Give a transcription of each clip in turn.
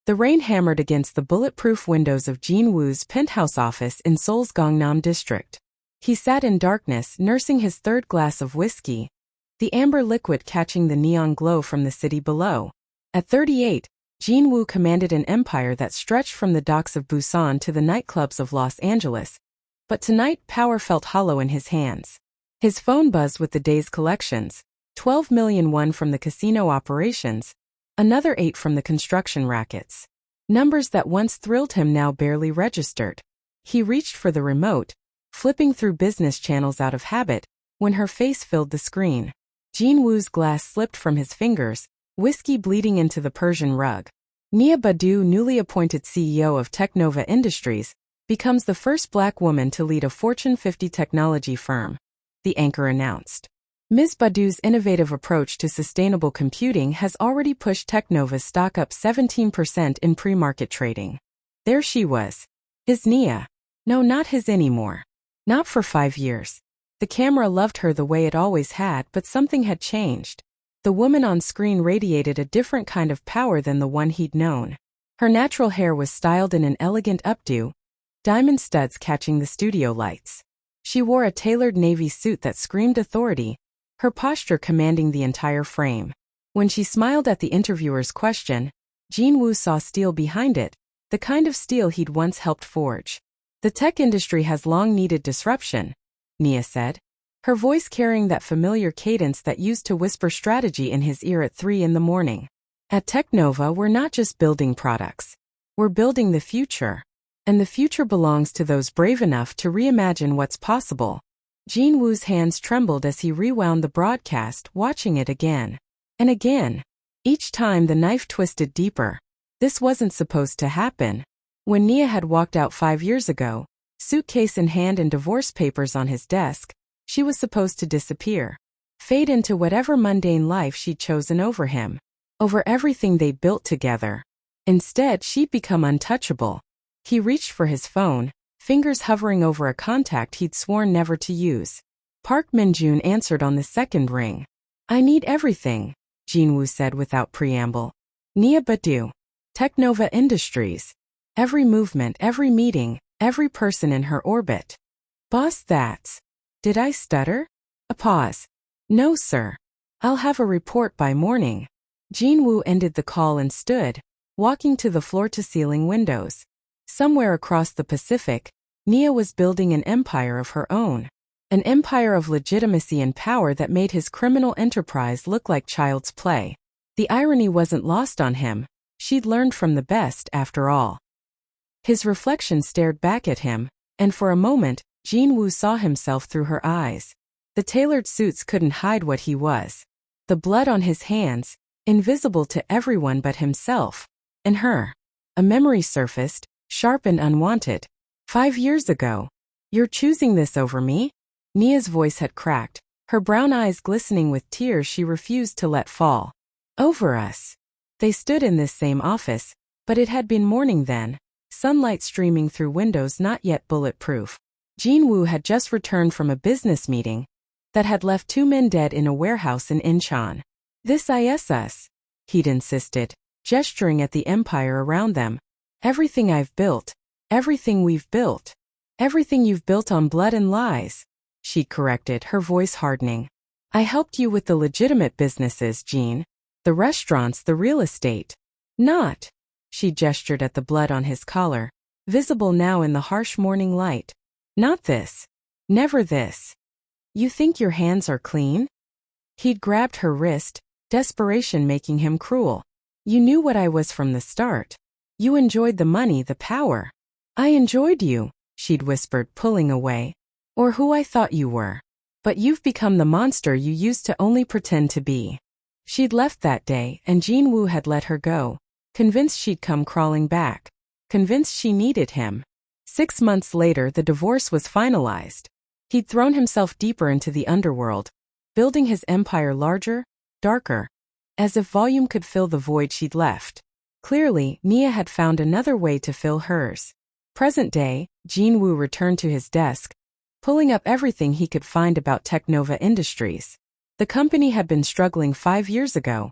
The rain hammered against the bulletproof windows of Jin Woo's penthouse office in Seoul's Gangnam district. He sat in darkness, nursing his third glass of whiskey, the amber liquid catching the neon glow from the city below. At 38, Jin Woo commanded an empire that stretched from the docks of Busan to the nightclubs of Los Angeles. But tonight, power felt hollow in his hands. His phone buzzed with the day's collections, 12 million won from the casino operations, another 8 from the construction rackets. Numbers that once thrilled him now barely registered. He reached for the remote, flipping through business channels out of habit, when her face filled the screen. Jin Woo's glass slipped from his fingers, whiskey bleeding into the Persian rug. Nia Badu, newly appointed CEO of Teknova Industries, becomes the first black woman to lead a Fortune 50 technology firm, the anchor announced. Ms. Badu's innovative approach to sustainable computing has already pushed Teknova's stock up 17% in pre-market trading. There she was. His Nia. No, not his anymore. Not for 5 years. The camera loved her the way it always had, but something had changed. The woman on screen radiated a different kind of power than the one he'd known. Her natural hair was styled in an elegant updo, diamond studs catching the studio lights. She wore a tailored navy suit that screamed authority, her posture commanding the entire frame. When she smiled at the interviewer's question, Jin Woo saw steel behind it, the kind of steel he'd once helped forge. The tech industry has long needed disruption, Nia said, her voice carrying that familiar cadence that used to whisper strategy in his ear at 3 in the morning. At Teknova, we're not just building products. We're building the future. And the future belongs to those brave enough to reimagine what's possible. Jin Woo's hands trembled as he rewound the broadcast, watching it again and again. Each time the knife twisted deeper. This wasn't supposed to happen. When Nia had walked out 5 years ago, suitcase in hand and divorce papers on his desk, she was supposed to disappear. Fade into whatever mundane life she'd chosen over him. Over everything they built together. Instead, she'd become untouchable. He reached for his phone, fingers hovering over a contact he'd sworn never to use. Park Min-joon answered on the second ring. I need everything, Jin Woo said without preamble. Nia Badu. Teknova Industries. Every movement, every meeting, every person in her orbit. Boss, that's. Did I stutter? A pause. No, sir. I'll have a report by morning. Jin Woo ended the call and stood, walking to the floor-to-ceiling windows. Somewhere across the Pacific, Nia was building an empire of her own. An empire of legitimacy and power that made his criminal enterprise look like child's play. The irony wasn't lost on him. She'd learned from the best, after all. His reflection stared back at him, and for a moment, Jin Woo saw himself through her eyes. The tailored suits couldn't hide what he was. The blood on his hands, invisible to everyone but himself. And her. A memory surfaced, sharp and unwanted. 5 years ago. You're choosing this over me? Nia's voice had cracked, her brown eyes glistening with tears she refused to let fall. Over us. They stood in this same office, but it had been morning then, sunlight streaming through windows not yet bulletproof. Jin Woo had just returned from a business meeting that had left 2 men dead in a warehouse in Incheon. This is us, he'd insisted, gesturing at the empire around them. Everything I've built, everything we've built, everything you've built on blood and lies, she corrected, her voice hardening. I helped you with the legitimate businesses, Jin. The restaurants, the real estate. Not. She gestured at the blood on his collar, visible now in the harsh morning light. Not this. Never this. You think your hands are clean? He'd grabbed her wrist, desperation making him cruel. You knew what I was from the start. You enjoyed the money, the power. I enjoyed you, she'd whispered, pulling away. Or who I thought you were. But you've become the monster you used to only pretend to be. She'd left that day, and Jin Woo had let her go, convinced she'd come crawling back, convinced she needed him. 6 months later, the divorce was finalized. He'd thrown himself deeper into the underworld, building his empire larger, darker, as if volume could fill the void she'd left. Clearly, Nia had found another way to fill hers. Present day, Jin Woo returned to his desk, pulling up everything he could find about Teknova Industries. The company had been struggling 5 years ago,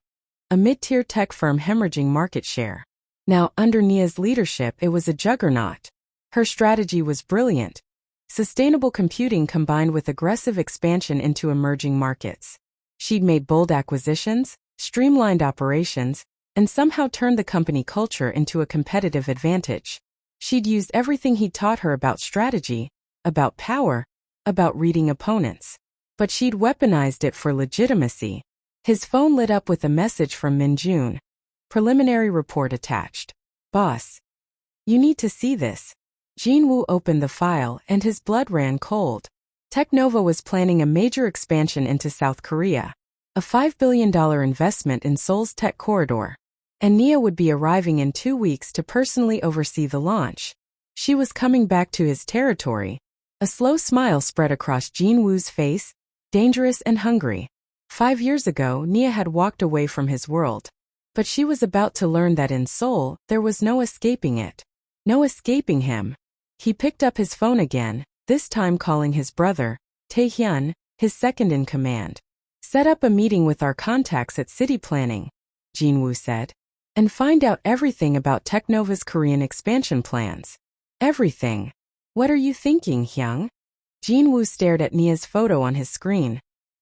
a mid-tier tech firm hemorrhaging market share. Now, under Nia's leadership, it was a juggernaut. Her strategy was brilliant. Sustainable computing combined with aggressive expansion into emerging markets. She'd made bold acquisitions, streamlined operations, and somehow turned the company culture into a competitive advantage. She'd used everything he taught her about strategy, about power, about reading opponents. But she'd weaponized it for legitimacy. His phone lit up with a message from Min-jun. Preliminary report attached. Boss. You need to see this. Jin Woo opened the file and his blood ran cold. Technova was planning a major expansion into South Korea. A $5 billion investment in Seoul's tech corridor. And Nia would be arriving in 2 weeks to personally oversee the launch. She was coming back to his territory. A slow smile spread across Jin Woo's face, dangerous and hungry. 5 years ago, Nia had walked away from his world. But she was about to learn that in Seoul, there was no escaping it. No escaping him. He picked up his phone again, this time calling his brother, Tae-hyun, his second in command. Set up a meeting with our contacts at City Planning, Jin Woo said. And find out everything about Technova's Korean expansion plans. Everything. What are you thinking, Hyung? Jin Woo stared at Nia's photo on his screen.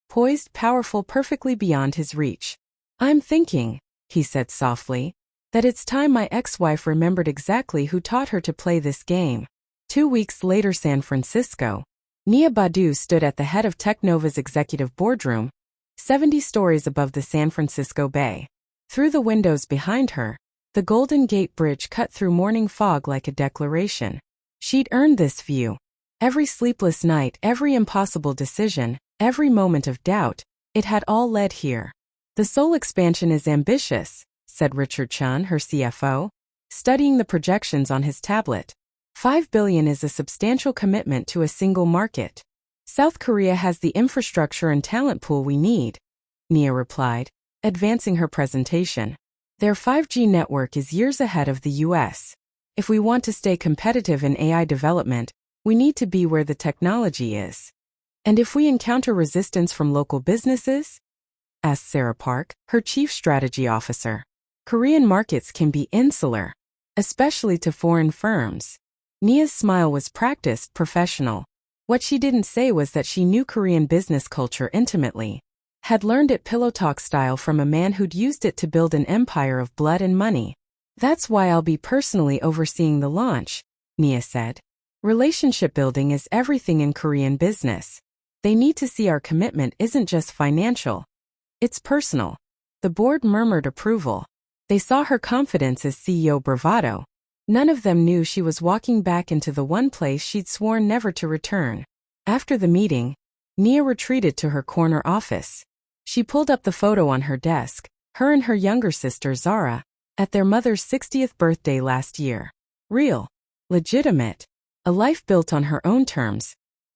Poised, powerful, perfectly beyond his reach. I'm thinking, he said softly, that it's time my ex-wife remembered exactly who taught her to play this game. 2 weeks later, San Francisco. Nia Badu stood at the head of Technova's executive boardroom, 70 stories above the San Francisco Bay. Through the windows behind her, the Golden Gate Bridge cut through morning fog like a declaration. She'd earned this view. Every sleepless night, every impossible decision, every moment of doubt, it had all led here. The Seoul expansion is ambitious, said Richard Chun, her CFO, studying the projections on his tablet. $5 billion is a substantial commitment to a single market. South Korea has the infrastructure and talent pool we need, Nia replied, advancing her presentation. Their 5G network is years ahead of the US. If we want to stay competitive in AI development, we need to be where the technology is. And if we encounter resistance from local businesses? Asked Sarah Park, her chief strategy officer. Korean markets can be insular, especially to foreign firms. Nia's smile was practiced, professional. What she didn't say was that she knew Korean business culture intimately. Had learned it pillow talk style from a man who'd used it to build an empire of blood and money. That's why I'll be personally overseeing the launch, Nia said. Relationship building is everything in Korean business. They need to see our commitment isn't just financial. It's personal. The board murmured approval. They saw her confidence as CEO bravado. None of them knew she was walking back into the one place she'd sworn never to return. After the meeting, Nia retreated to her corner office. She pulled up the photo on her desk, her and her younger sister Zara, at their mother's 60th birthday last year. Real. Legitimate. A life built on her own terms.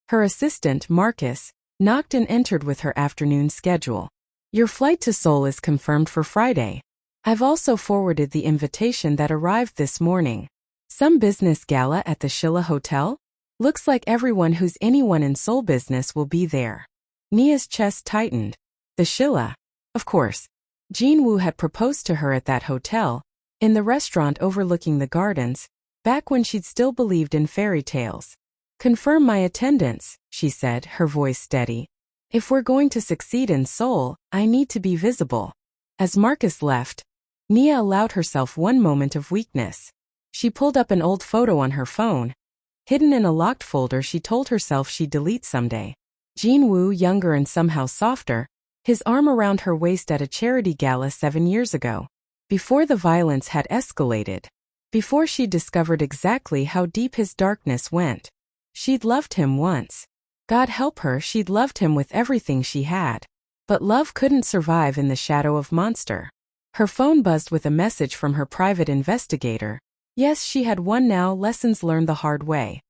Her assistant, Marcus, knocked and entered with her afternoon schedule. Your flight to Seoul is confirmed for Friday. I've also forwarded the invitation that arrived this morning. Some business gala at the Shilla Hotel? Looks like everyone who's anyone in Seoul business will be there. Nia's chest tightened. The Shilla. Of course. Jin Woo had proposed to her at that hotel, in the restaurant overlooking the gardens, back when she'd still believed in fairy tales. Confirm my attendance, she said, her voice steady. If we're going to succeed in Seoul, I need to be visible. As Marcus left, Nia allowed herself one moment of weakness. She pulled up an old photo on her phone. Hidden in a locked folder she told herself she'd delete someday. Jin Woo, younger and somehow softer, his arm around her waist at a charity gala 7 years ago. Before the violence had escalated. Before she discovered exactly how deep his darkness went. She'd loved him once. God help her, she'd loved him with everything she had. But love couldn't survive in the shadow of monster. Her phone buzzed with a message from her private investigator. Yes, she had won now, lessons learned the hard way.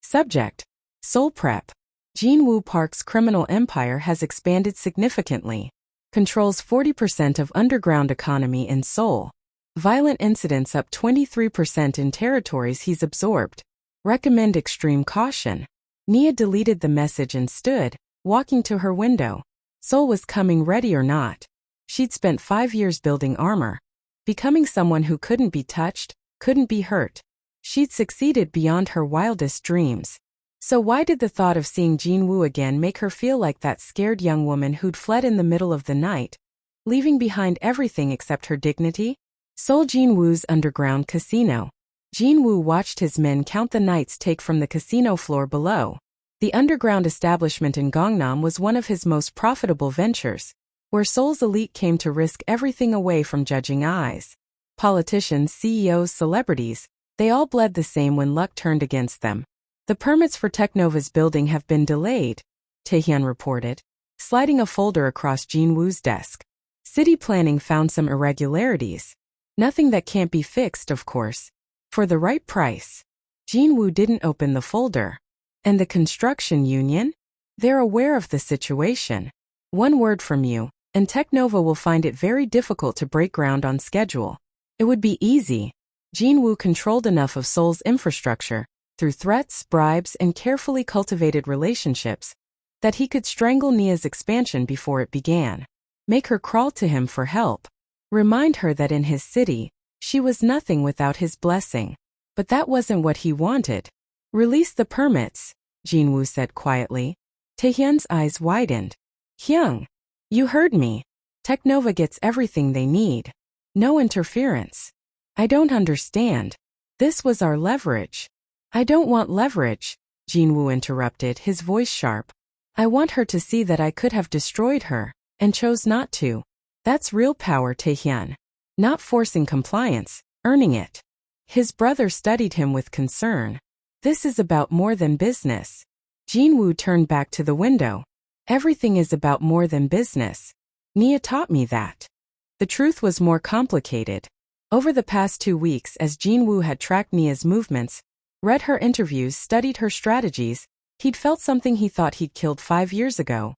Subject. Seoul Prep. Jin Woo Park's criminal empire has expanded significantly. Controls 40% of underground economy in Seoul. Violent incidents up 23% in territories he's absorbed. Recommend extreme caution. Nia deleted the message and stood, walking to her window. Seoul was coming, ready or not. She'd spent 5 years building armor. becoming someone who couldn't be touched, couldn't be hurt. She'd succeeded beyond her wildest dreams. So why did the thought of seeing Jin Woo again make her feel like that scared young woman who'd fled in the middle of the night, leaving behind everything except her dignity? Seoul Jin Woo's underground casino. Jin Woo watched his men count the nights take from the casino floor below. The underground establishment in Gangnam was one of his most profitable ventures, where Seoul's elite came to risk everything away from judging eyes. Politicians, CEOs, celebrities, they all bled the same when luck turned against them. The permits for Technova's building have been delayed, Taehyun reported, sliding a folder across Jin Woo's desk. City planning found some irregularities. Nothing that can't be fixed, of course. For the right price. Jin Woo didn't open the folder. And the construction union? They're aware of the situation. One word from you, and Technova will find it very difficult to break ground on schedule. It would be easy. Jin Woo controlled enough of Seoul's infrastructure, through threats, bribes, and carefully cultivated relationships, that he could strangle Nia's expansion before it began. Make her crawl to him for help. Remind her that in his city, she was nothing without his blessing. But that wasn't what he wanted. Release the permits, Jin Woo said quietly. Taehyun's eyes widened. Hyung, you heard me. Technova gets everything they need. No interference. I don't understand. This was our leverage. I don't want leverage, Jin Woo interrupted, his voice sharp. I want her to see that I could have destroyed her, and chose not to. That's real power, Taehyun. Not forcing compliance, earning it. His brother studied him with concern. This is about more than business. Jin Woo turned back to the window. Everything is about more than business. Nia taught me that. The truth was more complicated. Over the past 2 weeks, as Jin Woo had tracked Nia's movements, read her interviews, studied her strategies, he'd felt something he thought he'd killed 5 years ago.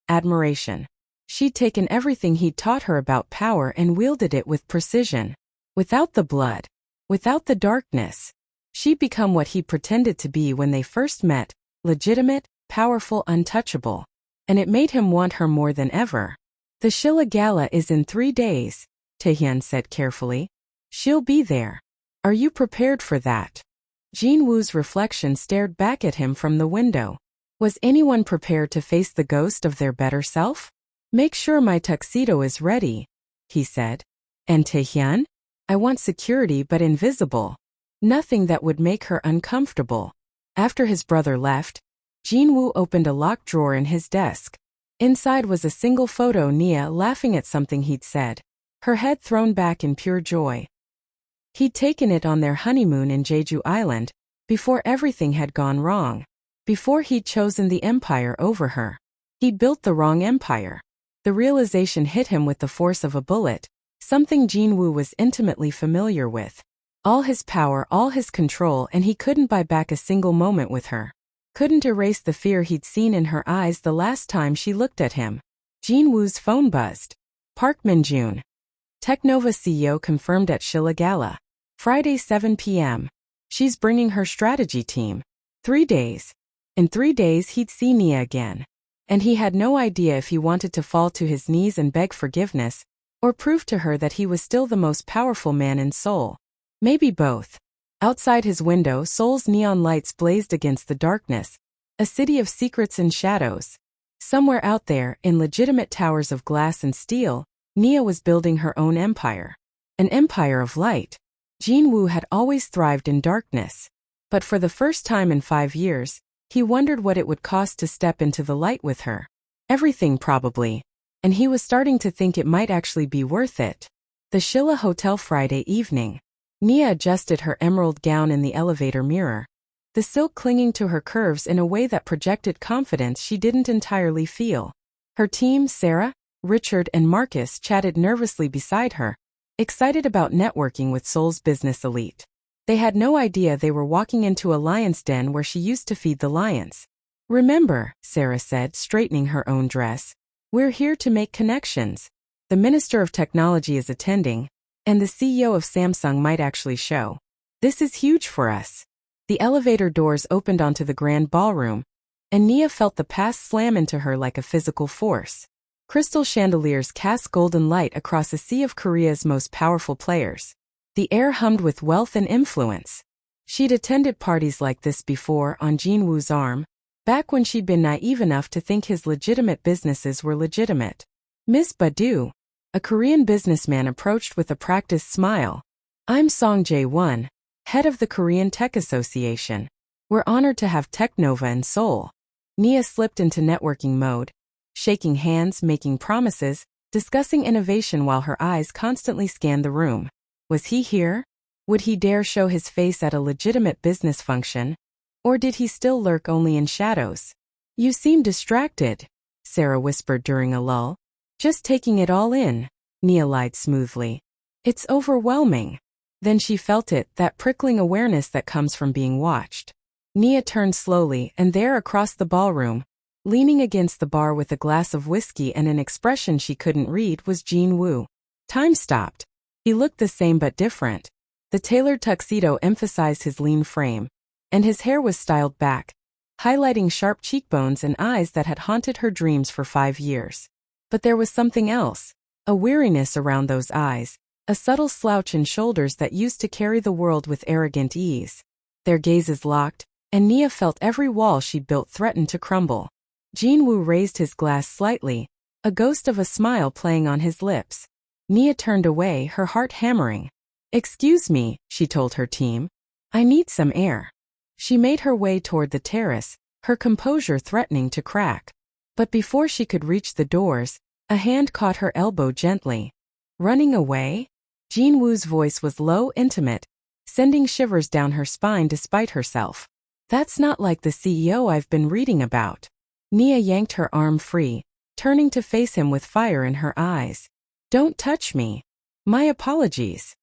Admiration. She'd taken everything he'd taught her about power and wielded it with precision. Without the blood. Without the darkness. She'd become what he pretended to be when they first met, legitimate, powerful, untouchable. And it made him want her more than ever. The Shilla Gala is in 3 days, Taehyun said carefully. She'll be there. Are you prepared for that? Jin Woo's reflection stared back at him from the window. Was anyone prepared to face the ghost of their better self? Make sure my tuxedo is ready, he said. And Taehyun? I want security but invisible. Nothing that would make her uncomfortable. After his brother left, Jin Woo opened a locked drawer in his desk. Inside was a single photo, Nia laughing at something he'd said, her head thrown back in pure joy. He'd taken it on their honeymoon in Jeju Island, before everything had gone wrong. Before he'd chosen the empire over her. He'd built the wrong empire. The realization hit him with the force of a bullet, something Jin Woo was intimately familiar with. All his power, all his control, and he couldn't buy back a single moment with her. Couldn't erase the fear he'd seen in her eyes the last time she looked at him. Jin Woo's phone buzzed. Park Min-jun. Technova CEO confirmed at Shilla Gala. Friday 7 p.m. She's bringing her strategy team. 3 days. In 3 days he'd see Nia again. And he had no idea if he wanted to fall to his knees and beg forgiveness, or prove to her that he was still the most powerful man in Seoul. Maybe both. Outside his window, Seoul's neon lights blazed against the darkness, a city of secrets and shadows. Somewhere out there, in legitimate towers of glass and steel, Nia was building her own empire. An empire of light. Jin Woo had always thrived in darkness. But for the first time in 5 years, he wondered what it would cost to step into the light with her. Everything probably. And he was starting to think it might actually be worth it. The Shilla Hotel Friday evening. Nia adjusted her emerald gown in the elevator mirror. The silk clinging to her curves in a way that projected confidence she didn't entirely feel. Her team, Sarah, Richard, and Marcus, chatted nervously beside her, excited about networking with Seoul's business elite. They had no idea they were walking into a lion's den where she used to feed the lions. Remember, Sarah said, straightening her own dress, we're here to make connections. The Minister of Technology is attending, and the CEO of Samsung might actually show. This is huge for us. The elevator doors opened onto the grand ballroom, and Nia felt the past slam into her like a physical force. Crystal chandeliers cast golden light across a sea of Korea's most powerful players. The air hummed with wealth and influence. She'd attended parties like this before on Jin Woo's arm, back when she'd been naive enough to think his legitimate businesses were legitimate. Ms. Badu, a Korean businessman, approached with a practiced smile. I'm Song Jae-won, head of the Korean Tech Association. We're honored to have Technova in Seoul. Nia slipped into networking mode, shaking hands, making promises, discussing innovation while her eyes constantly scanned the room. Was he here? Would he dare show his face at a legitimate business function? Or did he still lurk only in shadows? You seem distracted, Sarah whispered during a lull. Just taking it all in, Nia lied smoothly. It's overwhelming. Then she felt it, that prickling awareness that comes from being watched. Nia turned slowly, and there across the ballroom, leaning against the bar with a glass of whiskey and an expression she couldn't read, was Jin Woo. Time stopped. He looked the same but different. The tailored tuxedo emphasized his lean frame, and his hair was styled back, highlighting sharp cheekbones and eyes that had haunted her dreams for 5 years. But there was something else, a weariness around those eyes, a subtle slouch in shoulders that used to carry the world with arrogant ease. Their gazes locked, and Nia felt every wall she'd built threaten to crumble. Jin Woo raised his glass slightly, a ghost of a smile playing on his lips. Nia turned away, her heart hammering. Excuse me, she told her team. I need some air. She made her way toward the terrace, her composure threatening to crack. But before she could reach the doors, a hand caught her elbow gently. Running away? Jin Woo's voice was low, intimate, sending shivers down her spine despite herself. That's not like the CEO I've been reading about. Nia yanked her arm free, turning to face him with fire in her eyes. Don't touch me. My apologies.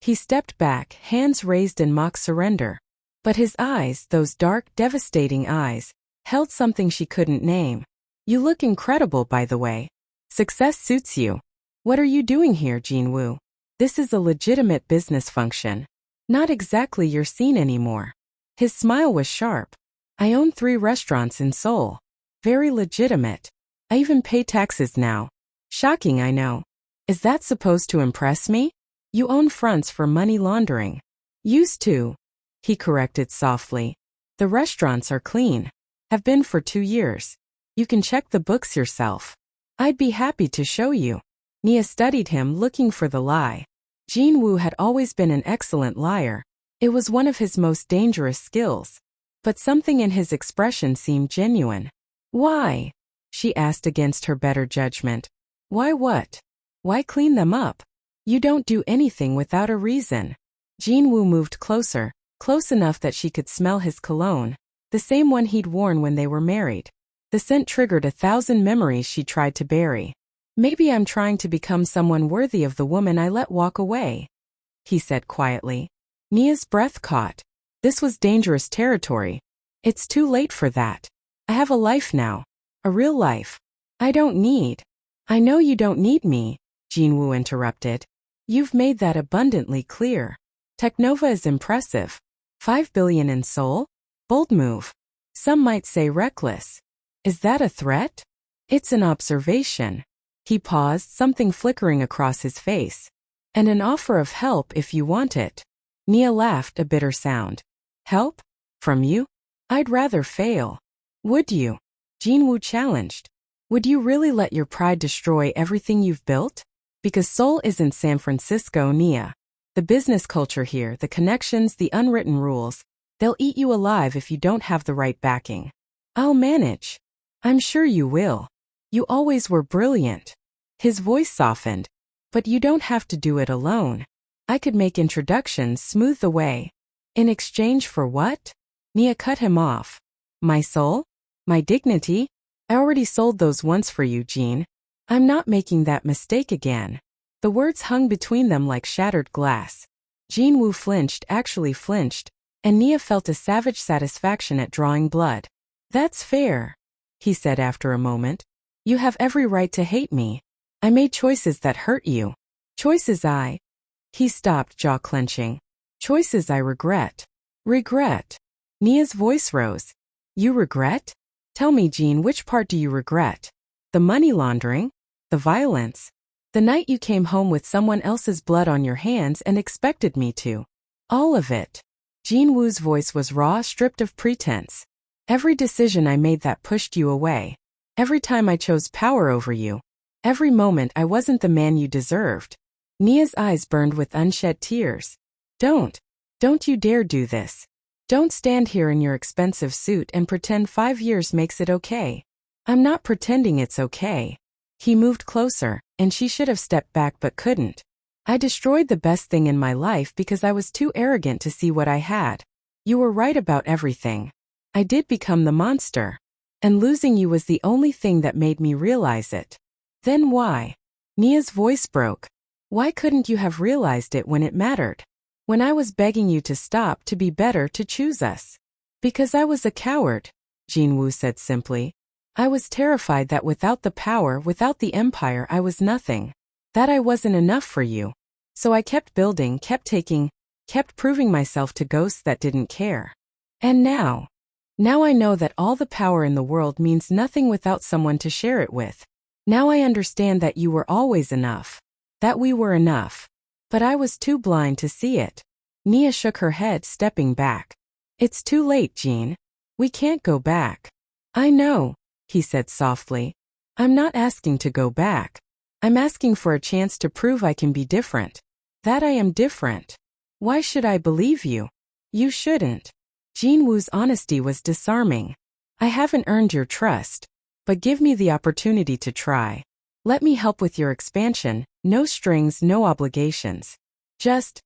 He stepped back, hands raised in mock surrender. But his eyes, those dark, devastating eyes, held something she couldn't name. You look incredible, by the way. Success suits you. What are you doing here, Jin Woo? This is a legitimate business function. Not exactly your scene anymore. His smile was sharp. I own 3 restaurants in Seoul. Very legitimate. I even pay taxes now. Shocking, I know. Is that supposed to impress me? You own fronts for money laundering. Used to. He corrected softly. The restaurants are clean. Have been for 2 years. You can check the books yourself. I'd be happy to show you. Nia studied him, looking for the lie. Jin Woo had always been an excellent liar. It was one of his most dangerous skills. But something in his expression seemed genuine. Why? She asked against her better judgment. Why what? Why clean them up? You don't do anything without a reason. Jin Woo moved closer, close enough that she could smell his cologne, the same one he'd worn when they were married. The scent triggered 1,000 memories she tried to bury. Maybe I'm trying to become someone worthy of the woman I let walk away, he said quietly. Nia's breath caught. This was dangerous territory. It's too late for that. I have a life now. A real life. I don't need. I know you don't need me, Jin Woo interrupted. You've made that abundantly clear. Technova is impressive. 5 billion in Seoul? Bold move. Some might say reckless. Is that a threat? It's an observation. He paused, something flickering across his face. And an offer of help if you want it. Nia laughed, a bitter sound. Help? From you? I'd rather fail. Would you? Jin Woo challenged. Would you really let your pride destroy everything you've built? Because Seoul isn't San Francisco, Nia. The business culture here, the connections, the unwritten rules, they'll eat you alive if you don't have the right backing. I'll manage. I'm sure you will. You always were brilliant. His voice softened. But you don't have to do it alone. I could make introductions, smooth the way. In exchange for what? Nia cut him off. My soul? My dignity? I already sold those once for you, Jin. I'm not making that mistake again. The words hung between them like shattered glass. Jin Woo flinched, actually flinched, and Nia felt a savage satisfaction at drawing blood. That's fair, he said after a moment. You have every right to hate me. I made choices that hurt you. Choices I... He stopped, jaw clenching. Choices I regret. Regret. Nia's voice rose. You regret? Tell me, Jin, which part do you regret? The money laundering? The violence? The night you came home with someone else's blood on your hands and expected me to. All of it. Jin Woo's voice was raw, stripped of pretense. Every decision I made that pushed you away. Every time I chose power over you. Every moment I wasn't the man you deserved. Nia's eyes burned with unshed tears. Don't you dare do this. Don't stand here in your expensive suit and pretend 5 years makes it okay. I'm not pretending it's okay. He moved closer, and she should have stepped back but couldn't. I destroyed the best thing in my life because I was too arrogant to see what I had. You were right about everything. I did become the monster. And losing you was the only thing that made me realize it. Then why? Nia's voice broke. Why couldn't you have realized it when it mattered? When I was begging you to stop, to be better, to choose us? Because I was a coward, Jin Woo said simply. I was terrified that without the power, without the empire, I was nothing. That I wasn't enough for you. So I kept building, kept taking, kept proving myself to ghosts that didn't care. And now I know that all the power in the world means nothing without someone to share it with. Now I understand that you were always enough. That we were enough. But I was too blind to see it. Nia shook her head, stepping back. It's too late, Jean. We can't go back. I know, he said softly. I'm not asking to go back. I'm asking for a chance to prove I can be different. That I am different. Why should I believe you? You shouldn't. Jin Woo's honesty was disarming. I haven't earned your trust. But give me the opportunity to try. Let me help with your expansion, no strings, no obligations. Just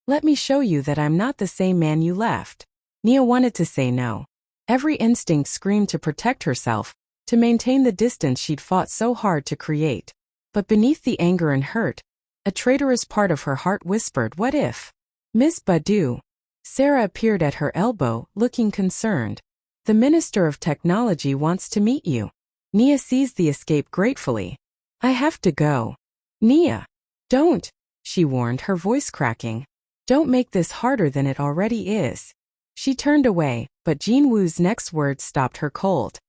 let me show you that I'm not the same man you left. Nia wanted to say no. Every instinct screamed to protect herself, to maintain the distance she'd fought so hard to create. But beneath the anger and hurt, a traitorous part of her heart whispered, what if? Miss Badu. Sarah appeared at her elbow, looking concerned. The Minister of Technology wants to meet you. Nia seized the escape gratefully. I have to go. Nia. Don't, she warned, her voice cracking. Don't make this harder than it already is. She turned away, but Jin Woo's next words stopped her cold.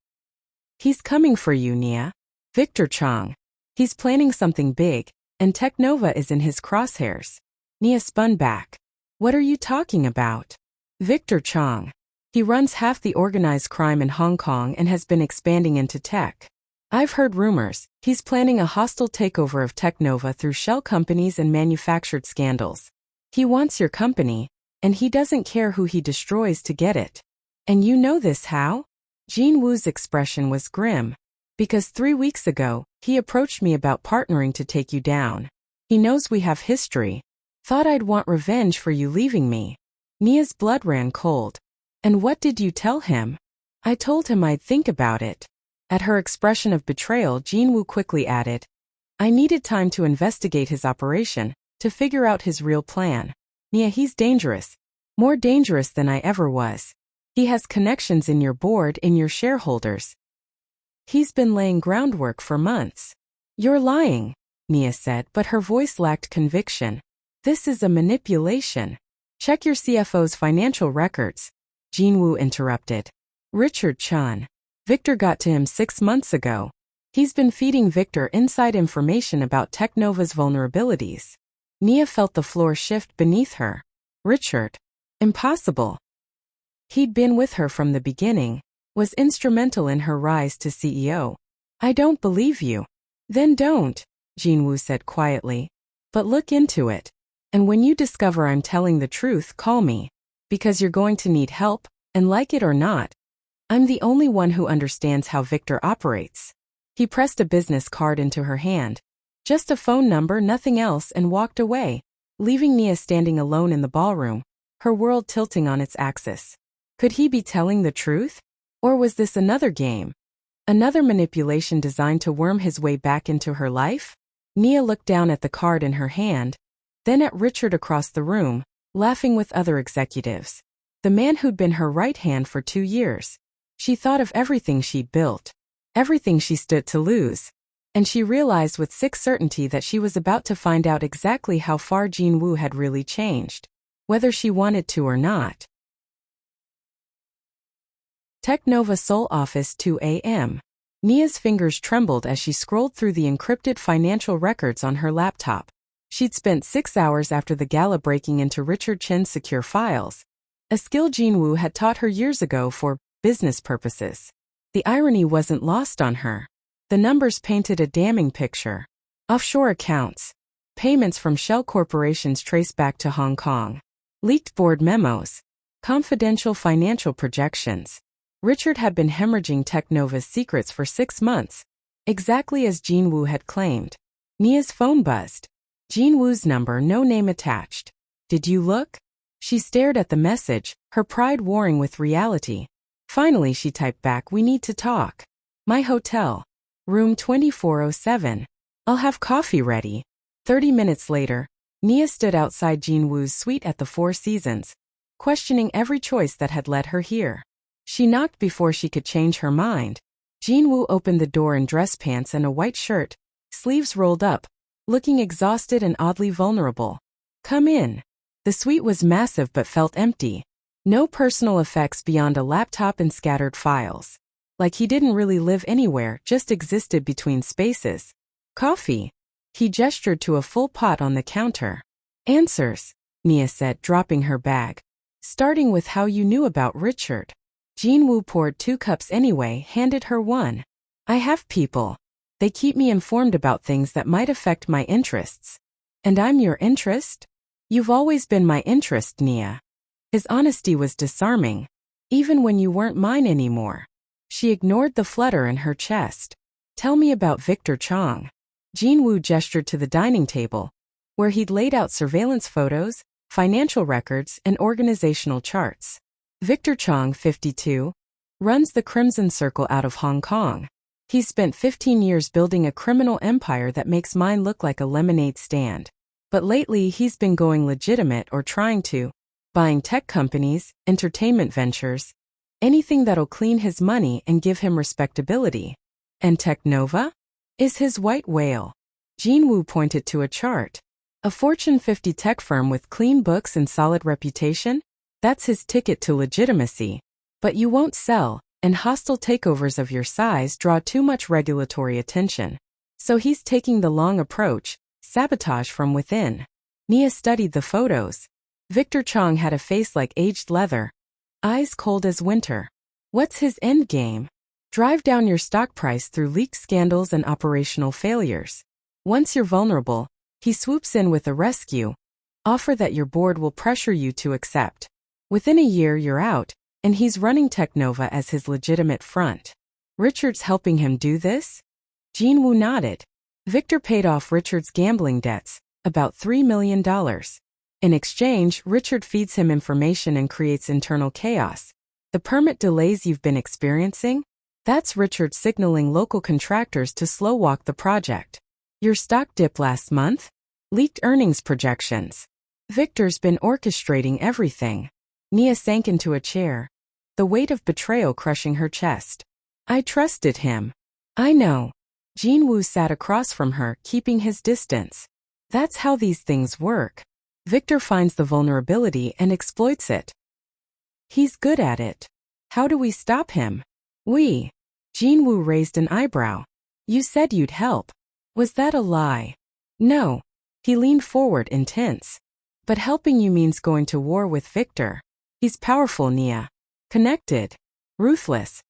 He's coming for you, Nia. Victor Chang. He's planning something big, and Technova is in his crosshairs. Nia spun back. What are you talking about? Victor Chang. He runs half the organized crime in Hong Kong and has been expanding into tech. I've heard rumors. He's planning a hostile takeover of Technova through shell companies and manufactured scandals. He wants your company, and he doesn't care who he destroys to get it. And you know this how? Jin Woo's expression was grim. Because 3 weeks ago, he approached me about partnering to take you down. He knows we have history. Thought I'd want revenge for you leaving me. Nia's blood ran cold. And what did you tell him? I told him I'd think about it. At her expression of betrayal, Jin Woo quickly added, I needed time to investigate his operation, to figure out his real plan. Nia, he's dangerous. More dangerous than I ever was. He has connections in your board, in your shareholders. He's been laying groundwork for months. You're lying, Nia said, but her voice lacked conviction. This is a manipulation. Check your CFO's financial records. Jin Woo interrupted. Richard Chan. Victor got to him 6 months ago. He's been feeding Victor inside information about Technova's vulnerabilities. Nia felt the floor shift beneath her. Richard. Impossible. He'd been with her from the beginning, was instrumental in her rise to CEO. I don't believe you. Then don't, Jin Woo said quietly. But look into it. And when you discover I'm telling the truth, call me. Because you're going to need help, and like it or not, I'm the only one who understands how Victor operates. He pressed a business card into her hand. Just a phone number, nothing else, and walked away, leaving Nia standing alone in the ballroom, her world tilting on its axis. Could he be telling the truth? Or was this another game? Another manipulation designed to worm his way back into her life? Nia looked down at the card in her hand, then at Richard across the room, laughing with other executives. The man who'd been her right hand for 2 years. She thought of everything she'd built, everything she stood to lose, and she realized with sick certainty that she was about to find out exactly how far Jin Woo had really changed, whether she wanted to or not. Technova Seoul office, 2 a.m. Nia's fingers trembled as she scrolled through the encrypted financial records on her laptop. She'd spent 6 hours after the gala breaking into Richard Chen's secure files, a skill Jin Woo had taught her years ago for business purposes. The irony wasn't lost on her. The numbers painted a damning picture. Offshore accounts, payments from shell corporations traced back to Hong Kong, leaked board memos, confidential financial projections. Richard had been hemorrhaging Technova's secrets for 6 months, exactly as Jin Woo had claimed. Nia's phone buzzed. Jin Woo's number, no name attached. Did you look? She stared at the message, her pride warring with reality. Finally she typed back, we need to talk. My hotel. Room 2407. I'll have coffee ready. 30 minutes later, Nia stood outside Jin Woo's suite at the Four Seasons, questioning every choice that had led her here. She knocked before she could change her mind. Jin Woo opened the door in dress pants and a white shirt, sleeves rolled up, looking exhausted and oddly vulnerable. Come in. The suite was massive but felt empty. No personal effects beyond a laptop and scattered files. Like he didn't really live anywhere, just existed between spaces. Coffee. He gestured to a full pot on the counter. Answers, Nia said, dropping her bag. Starting with how you knew about Richard. Jin Woo poured 2 cups anyway, handed her one. I have people. They keep me informed about things that might affect my interests. And I'm your interest? You've always been my interest, Nia. His honesty was disarming. Even when you weren't mine anymore. She ignored the flutter in her chest. Tell me about Victor Chong. Jin Woo gestured to the dining table, where he'd laid out surveillance photos, financial records, and organizational charts. Victor Chong, 52, runs the Crimson Circle out of Hong Kong. He's spent 15 years building a criminal empire that makes mine look like a lemonade stand. But lately he's been going legitimate, or trying to, buying tech companies, entertainment ventures, anything that'll clean his money and give him respectability. And Technova? Is his white whale. Jin Woo pointed to a chart. A Fortune 50 tech firm with clean books and solid reputation? That's his ticket to legitimacy. But you won't sell, and hostile takeovers of your size draw too much regulatory attention. So he's taking the long approach, sabotage from within. Nia studied the photos. Victor Chong had a face like aged leather, eyes cold as winter. What's his endgame? Drive down your stock price through leaked scandals and operational failures. Once you're vulnerable, he swoops in with a rescue offer that your board will pressure you to accept. Within a year you're out, and he's running Technova as his legitimate front. Richard's helping him do this? Jin Woo nodded. Victor paid off Richard's gambling debts, about $3 million. In exchange, Richard feeds him information and creates internal chaos. The permit delays you've been experiencing? That's Richard signaling local contractors to slow walk the project. Your stock dip last month? Leaked earnings projections. Victor's been orchestrating everything. Nia sank into a chair, the weight of betrayal crushing her chest. I trusted him. I know. Jin Woo sat across from her, keeping his distance. That's how these things work. Victor finds the vulnerability and exploits it. He's good at it. How do we stop him? Jin Woo raised an eyebrow. You said you'd help. Was that a lie? No. He leaned forward, intense. But helping you means going to war with Victor. He's powerful, Nia. Connected. Ruthless.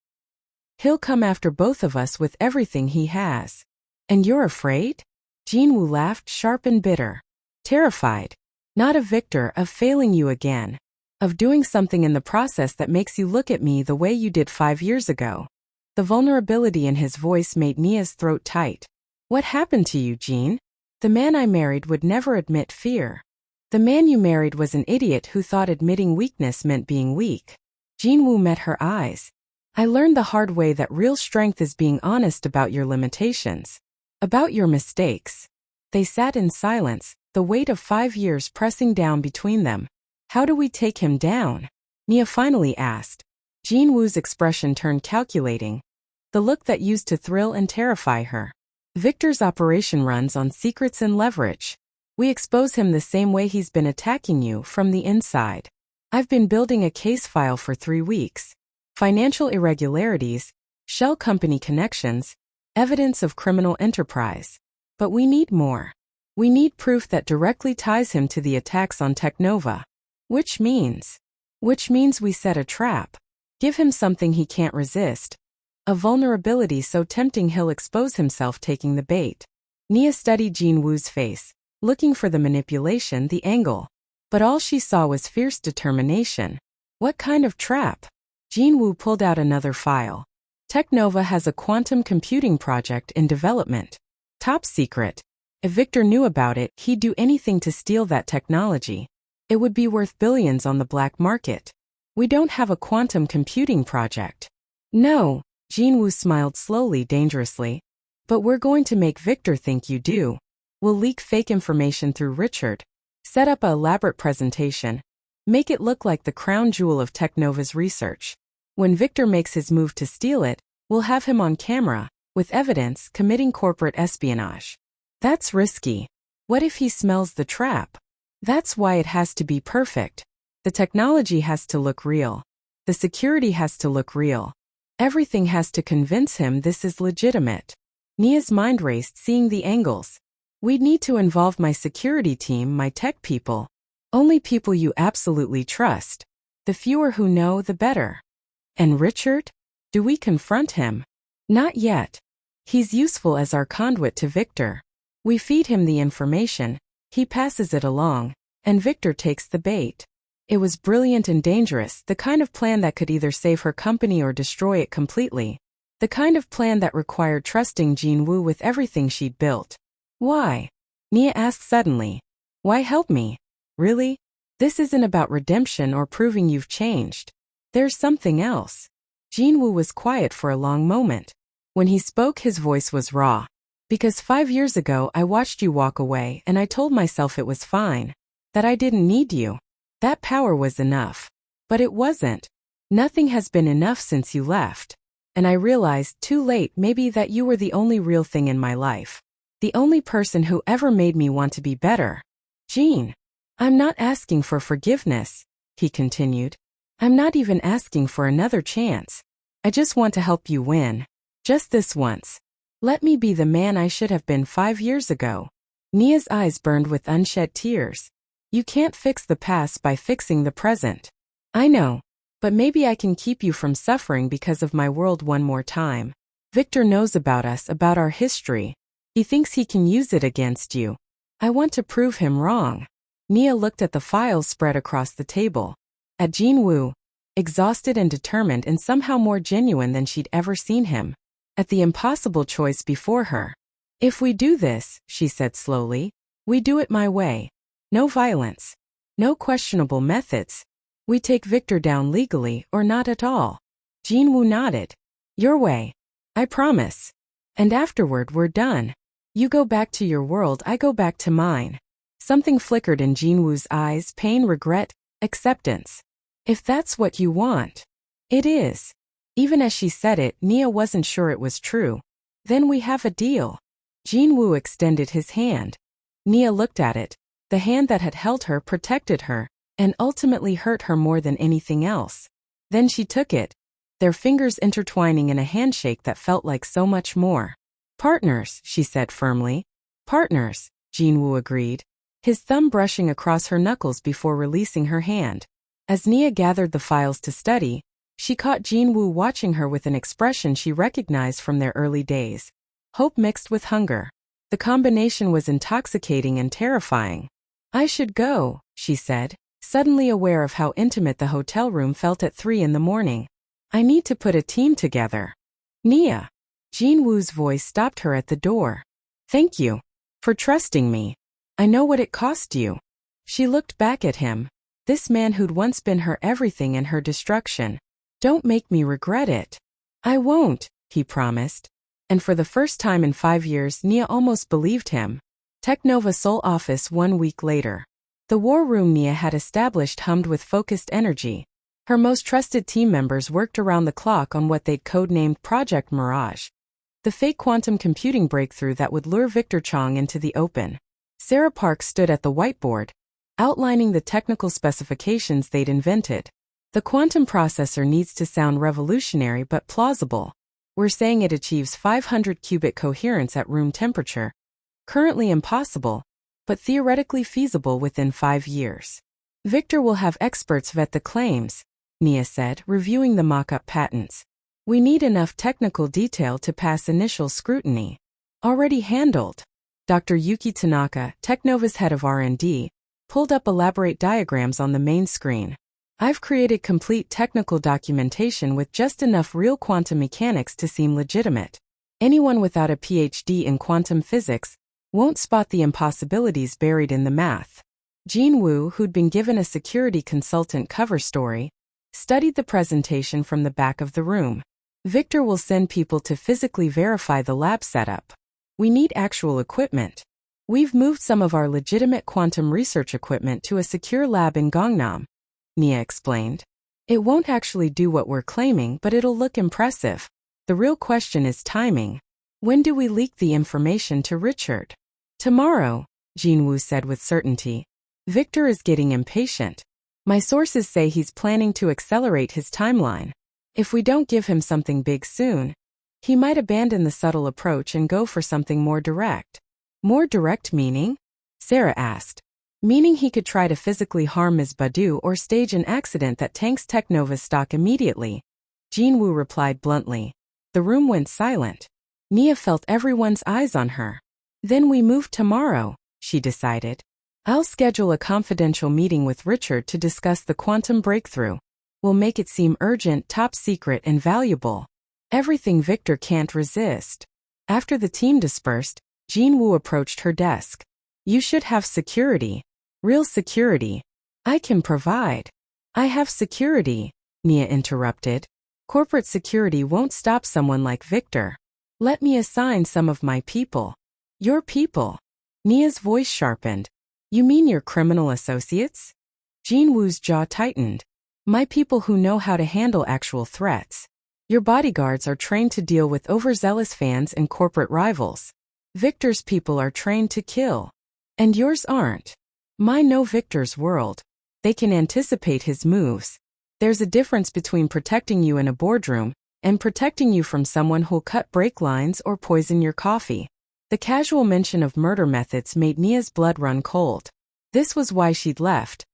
He'll come after both of us with everything he has. And you're afraid? Jin Woo laughed, sharp and bitter. Terrified. Not of Victor, of failing you again. Of doing something in the process that makes you look at me the way you did 5 years ago. The vulnerability in his voice made Nia's throat tight. What happened to you, Jin? The man I married would never admit fear. The man you married was an idiot who thought admitting weakness meant being weak. Jin Woo met her eyes. I learned the hard way that real strength is being honest about your limitations. About your mistakes. They sat in silence, the weight of 5 years pressing down between them. How do we take him down? Nia finally asked. Jin Woo's expression turned calculating, the look that used to thrill and terrify her. Victor's operation runs on secrets and leverage. We expose him the same way he's been attacking you, from the inside. I've been building a case file for 3 weeks. Financial irregularities, shell company connections, evidence of criminal enterprise. But we need more. We need proof that directly ties him to the attacks on Teknova. Which means we set a trap. Give him something he can't resist. A vulnerability so tempting he'll expose himself taking the bait. Nia studied Jin Woo's face, looking for the manipulation, the angle. But all she saw was fierce determination. What kind of trap? Jin Woo pulled out another file. Teknova has a quantum computing project in development. Top secret. If Victor knew about it, he'd do anything to steal that technology. It would be worth billions on the black market. We don't have a quantum computing project. No, Jin Woo smiled slowly, dangerously. But we're going to make Victor think you do. We'll leak fake information through Richard. Set up an elaborate presentation. Make it look like the crown jewel of Teknova's research. When Victor makes his move to steal it, we'll have him on camera, with evidence, committing corporate espionage. That's risky. What if he smells the trap? That's why it has to be perfect. The technology has to look real. The security has to look real. Everything has to convince him this is legitimate. Nia's mind raced, seeing the angles. We'd need to involve my security team, my tech people. Only people you absolutely trust. The fewer who know, the better. And Richard? Do we confront him? Not yet. He's useful as our conduit to Victor. We feed him the information, he passes it along, and Victor takes the bait. It was brilliant and dangerous, the kind of plan that could either save her company or destroy it completely. The kind of plan that required trusting Jin Woo with everything she'd built. Why? Nia asked suddenly. Why help me? Really? This isn't about redemption or proving you've changed. There's something else. Jin Woo was quiet for a long moment. When he spoke, his voice was raw. Because 5 years ago I watched you walk away and I told myself it was fine. That I didn't need you. That power was enough. But it wasn't. Nothing has been enough since you left. And I realized too late maybe that you were the only real thing in my life. The only person who ever made me want to be better. Jean. I'm not asking for forgiveness, he continued. I'm not even asking for another chance. I just want to help you win. Just this once. Let me be the man I should have been 5 years ago. Nia's eyes burned with unshed tears. You can't fix the past by fixing the present. I know. But maybe I can keep you from suffering because of my world one more time. Victor knows about us, about our history. He thinks he can use it against you. I want to prove him wrong. Nia looked at the files spread across the table. At Jin Woo, exhausted and determined and somehow more genuine than she'd ever seen him. At the impossible choice before her. If we do this, she said slowly, we do it my way. No violence. No questionable methods. We take Victor down legally or not at all. Jin Woo nodded. Your way. I promise. And afterward we're done. You go back to your world, I go back to mine. Something flickered in Jin Woo's eyes, pain, regret, acceptance. If that's what you want. It is. Even as she said it, Nia wasn't sure it was true. Then we have a deal. Jin Woo extended his hand. Nia looked at it. The hand that had held her, protected her, and ultimately hurt her more than anything else. Then she took it, their fingers intertwining in a handshake that felt like so much more. Partners, she said firmly. Partners, Jin Woo agreed, his thumb brushing across her knuckles before releasing her hand. As Nia gathered the files to study, she caught Jin Woo watching her with an expression she recognized from their early days. Hope mixed with hunger. The combination was intoxicating and terrifying. I should go, she said, suddenly aware of how intimate the hotel room felt at 3 in the morning. I need to put a team together. Nia. Jin Woo's voice stopped her at the door. Thank you. For trusting me. I know what it cost you. She looked back at him. This man who'd once been her everything and her destruction. Don't make me regret it. I won't, he promised. And for the first time in 5 years, Nia almost believed him. Teknova Seoul office 1 week later. The war room Nia had established hummed with focused energy. Her most trusted team members worked around the clock on what they'd codenamed Project Mirage. The fake quantum computing breakthrough that would lure Victor Chong into the open. Sarah Park stood at the whiteboard, outlining the technical specifications they'd invented. The quantum processor needs to sound revolutionary but plausible. We're saying it achieves 500-qubit coherence at room temperature. Currently impossible, but theoretically feasible within 5 years. Victor will have experts vet the claims, Nia said, reviewing the mock-up patents. We need enough technical detail to pass initial scrutiny. Already handled. Dr. Yuki Tanaka, Teknova's head of R&D, pulled up elaborate diagrams on the main screen. I've created complete technical documentation with just enough real quantum mechanics to seem legitimate. Anyone without a PhD in quantum physics won't spot the impossibilities buried in the math. Jin Woo, who'd been given a security consultant cover story, studied the presentation from the back of the room. Victor will send people to physically verify the lab setup. We need actual equipment. We've moved some of our legitimate quantum research equipment to a secure lab in Gangnam, Nia explained. It won't actually do what we're claiming, but it'll look impressive. The real question is timing. When do we leak the information to Richard? Tomorrow, Jin Woo said with certainty. Victor is getting impatient. My sources say he's planning to accelerate his timeline. If we don't give him something big soon, he might abandon the subtle approach and go for something more direct. More direct meaning? Sarah asked. Meaning he could try to physically harm Ms. Badu or stage an accident that tanks Teknova's stock immediately. Jin Woo replied bluntly. The room went silent. Nia felt everyone's eyes on her. Then we move tomorrow, she decided. I'll schedule a confidential meeting with Richard to discuss the quantum breakthrough. We'll make it seem urgent, top secret, and valuable. Everything Victor can't resist. After the team dispersed, Jin Woo approached her desk. You should have security. Real security. I can provide. I have security, Nia interrupted. Corporate security won't stop someone like Victor. Let me assign some of my people. Your people. Nia's voice sharpened. You mean your criminal associates? Jin Woo's jaw tightened. My people who know how to handle actual threats. Your bodyguards are trained to deal with overzealous fans and corporate rivals. Victor's people are trained to kill. And yours aren't. Mine know Victor's world. They can anticipate his moves. There's a difference between protecting you in a boardroom and protecting you from someone who'll cut brake lines or poison your coffee. The casual mention of murder methods made Nia's blood run cold. This was why she'd left.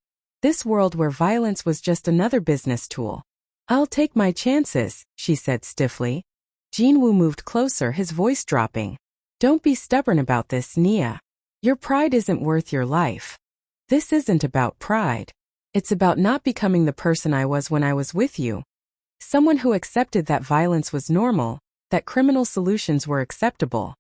This world where violence was just another business tool. I'll take my chances, she said stiffly. Jin Woo moved closer, his voice dropping. Don't be stubborn about this, Nia. Your pride isn't worth your life. This isn't about pride. It's about not becoming the person I was when I was with you. Someone who accepted that violence was normal, that criminal solutions were acceptable.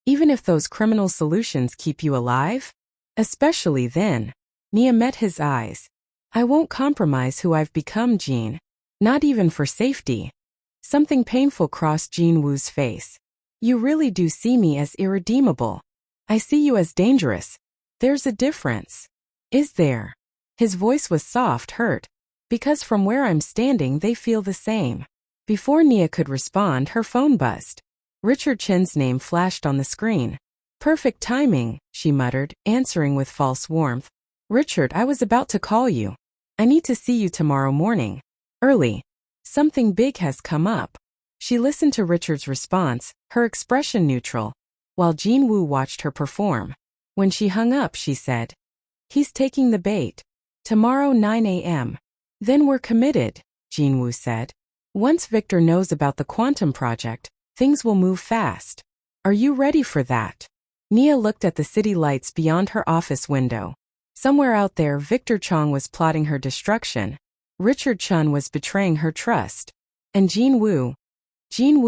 Even if those criminal solutions keep you alive? Especially then. Nia met his eyes. I won't compromise who I've become, Jin. Not even for safety. Something painful crossed Jin Woo's face. You really do see me as irredeemable. I see you as dangerous. There's a difference. Is there? His voice was soft, hurt. Because from where I'm standing they feel the same. Before Nia could respond, her phone buzzed. Richard Chen's name flashed on the screen. Perfect timing, she muttered, answering with false warmth. Richard, I was about to call you. I need to see you tomorrow morning. Early. Something big has come up. She listened to Richard's response, her expression neutral, while Jin Woo watched her perform. When she hung up, she said, He's taking the bait. Tomorrow 9 a.m. Then we're committed, Jin Woo said. Once Victor knows about the quantum project, things will move fast. Are you ready for that? Nia looked at the city lights beyond her office window. Somewhere out there, Victor Chong was plotting her destruction. Richard Chun was betraying her trust. And Jin Woo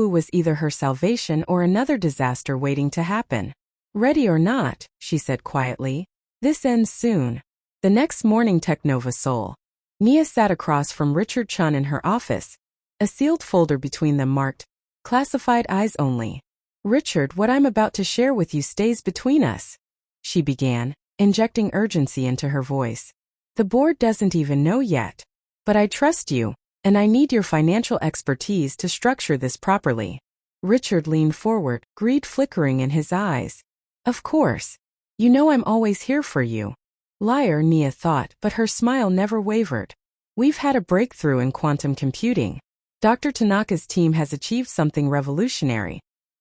was either her salvation or another disaster waiting to happen. Ready or not, she said quietly, this ends soon. The next morning, Teknova Seoul. Nia sat across from Richard Chun in her office, a sealed folder between them marked, Classified Eyes Only. Richard, what I'm about to share with you stays between us, she began, injecting urgency into her voice. The board doesn't even know yet. But I trust you, and I need your financial expertise to structure this properly. Richard leaned forward, greed flickering in his eyes. Of course. You know I'm always here for you. Liar, Nia thought, but her smile never wavered. We've had a breakthrough in quantum computing. Dr. Tanaka's team has achieved something revolutionary.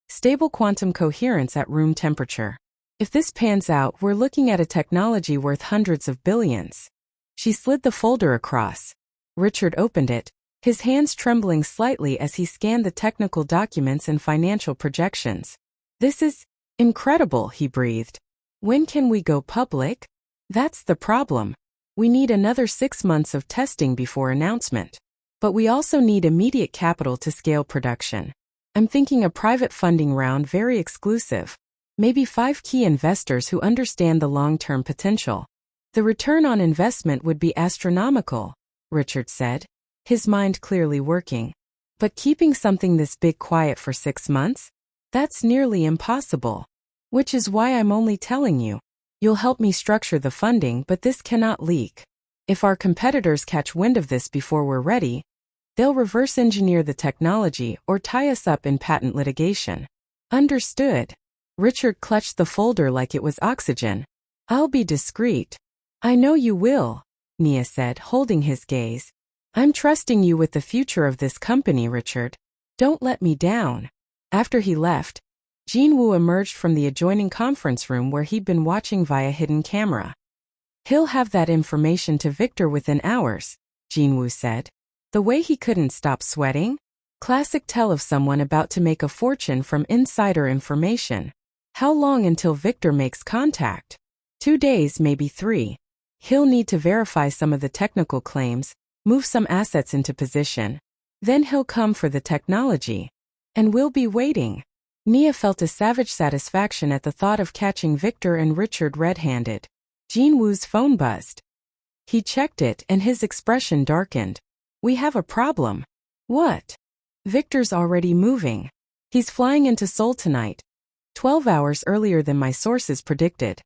Stable quantum coherence at room temperature. If this pans out, we're looking at a technology worth hundreds of billions. She slid the folder across. Richard opened it, his hands trembling slightly as he scanned the technical documents and financial projections. This is incredible, he breathed. When can we go public? That's the problem. We need another 6 months of testing before announcement. But we also need immediate capital to scale production. I'm thinking a private funding round, very exclusive. Maybe 5 key investors who understand the long-term potential. The return on investment would be astronomical, Richard said, his mind clearly working. But keeping something this big quiet for 6 months? That's nearly impossible. Which is why I'm only telling you. You'll help me structure the funding, but this cannot leak. If our competitors catch wind of this before we're ready, they'll reverse engineer the technology or tie us up in patent litigation. Understood. Richard clutched the folder like it was oxygen. I'll be discreet. I know you will, Nia said, holding his gaze. I'm trusting you with the future of this company, Richard. Don't let me down. After he left, Jin Woo emerged from the adjoining conference room where he'd been watching via hidden camera. He'll have that information to Victor within hours, Jin Woo said. The way he couldn't stop sweating? Classic tell of someone about to make a fortune from insider information. How long until Victor makes contact? 2 days, maybe 3. He'll need to verify some of the technical claims, move some assets into position. Then he'll come for the technology. And we'll be waiting. Nia felt a savage satisfaction at the thought of catching Victor and Richard red-handed. Jin Woo's phone buzzed. He checked it and his expression darkened. We have a problem. What? Victor's already moving. He's flying into Seoul tonight. 12 hours earlier than my sources predicted.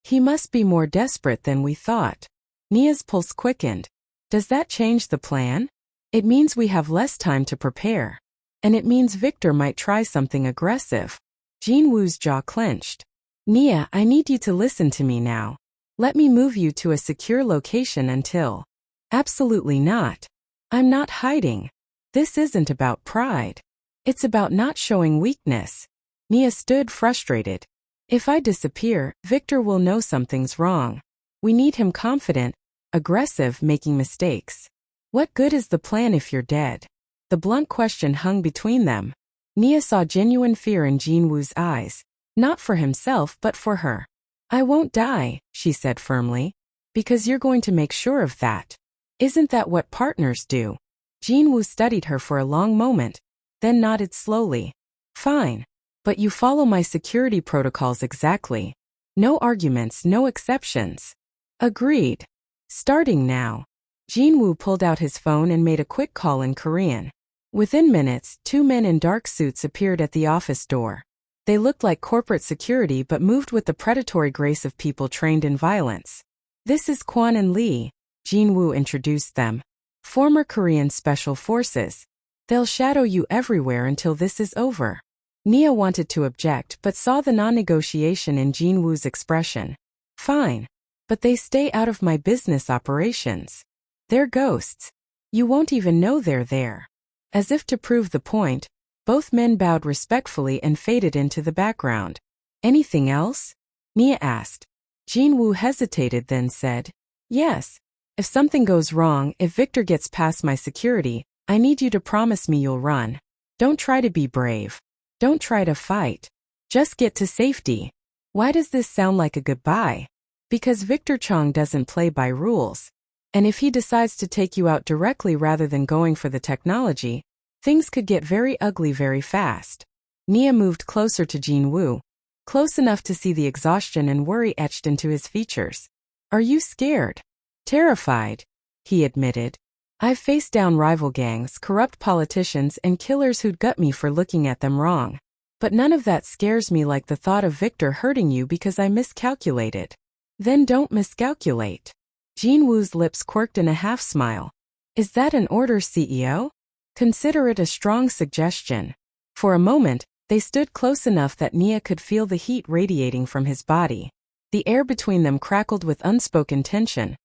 He must be more desperate than we thought. Nia's pulse quickened. Does that change the plan? It means we have less time to prepare. And it means Victor might try something aggressive. Jin Woo's jaw clenched. Nia, I need you to listen to me now. Let me move you to a secure location until... Absolutely not. I'm not hiding. This isn't about pride. It's about not showing weakness. Nia stood frustrated. If I disappear, Victor will know something's wrong. We need him confident, aggressive, making mistakes. What good is the plan if you're dead? The blunt question hung between them. Nia saw genuine fear in Jin Woo's eyes, not for himself but for her. I won't die, she said firmly, because you're going to make sure of that. Isn't that what partners do? Jin Woo studied her for a long moment, then nodded slowly. Fine. But you follow my security protocols exactly. No arguments, no exceptions. Agreed. Starting now. Jin Woo pulled out his phone and made a quick call in Korean. Within minutes, 2 men in dark suits appeared at the office door. They looked like corporate security but moved with the predatory grace of people trained in violence. This is Kwon and Lee, Jin Woo introduced them. Former Korean Special Forces. They'll shadow you everywhere until this is over. Nia wanted to object but saw the non-negotiation in Jin Woo's expression. Fine. But they stay out of my business operations. They're ghosts. You won't even know they're there. As if to prove the point, both men bowed respectfully and faded into the background. Anything else? Nia asked. Jin Woo hesitated then said, yes. If something goes wrong, if Victor gets past my security, I need you to promise me you'll run. Don't try to be brave. Don't try to fight. Just get to safety. Why does this sound like a goodbye? Because Victor Chong doesn't play by rules. And if he decides to take you out directly rather than going for the technology, things could get very ugly very fast. Nia moved closer to Jin Woo, close enough to see the exhaustion and worry etched into his features. Are you scared? Terrified, he admitted. I've faced down rival gangs, corrupt politicians, and killers who'd gut me for looking at them wrong. But none of that scares me like the thought of Victor hurting you because I miscalculated. Then don't miscalculate. Jin Woo's lips quirked in a half-smile. Is that an order, CEO? Consider it a strong suggestion. For a moment, they stood close enough that Nia could feel the heat radiating from his body. The air between them crackled with unspoken tension.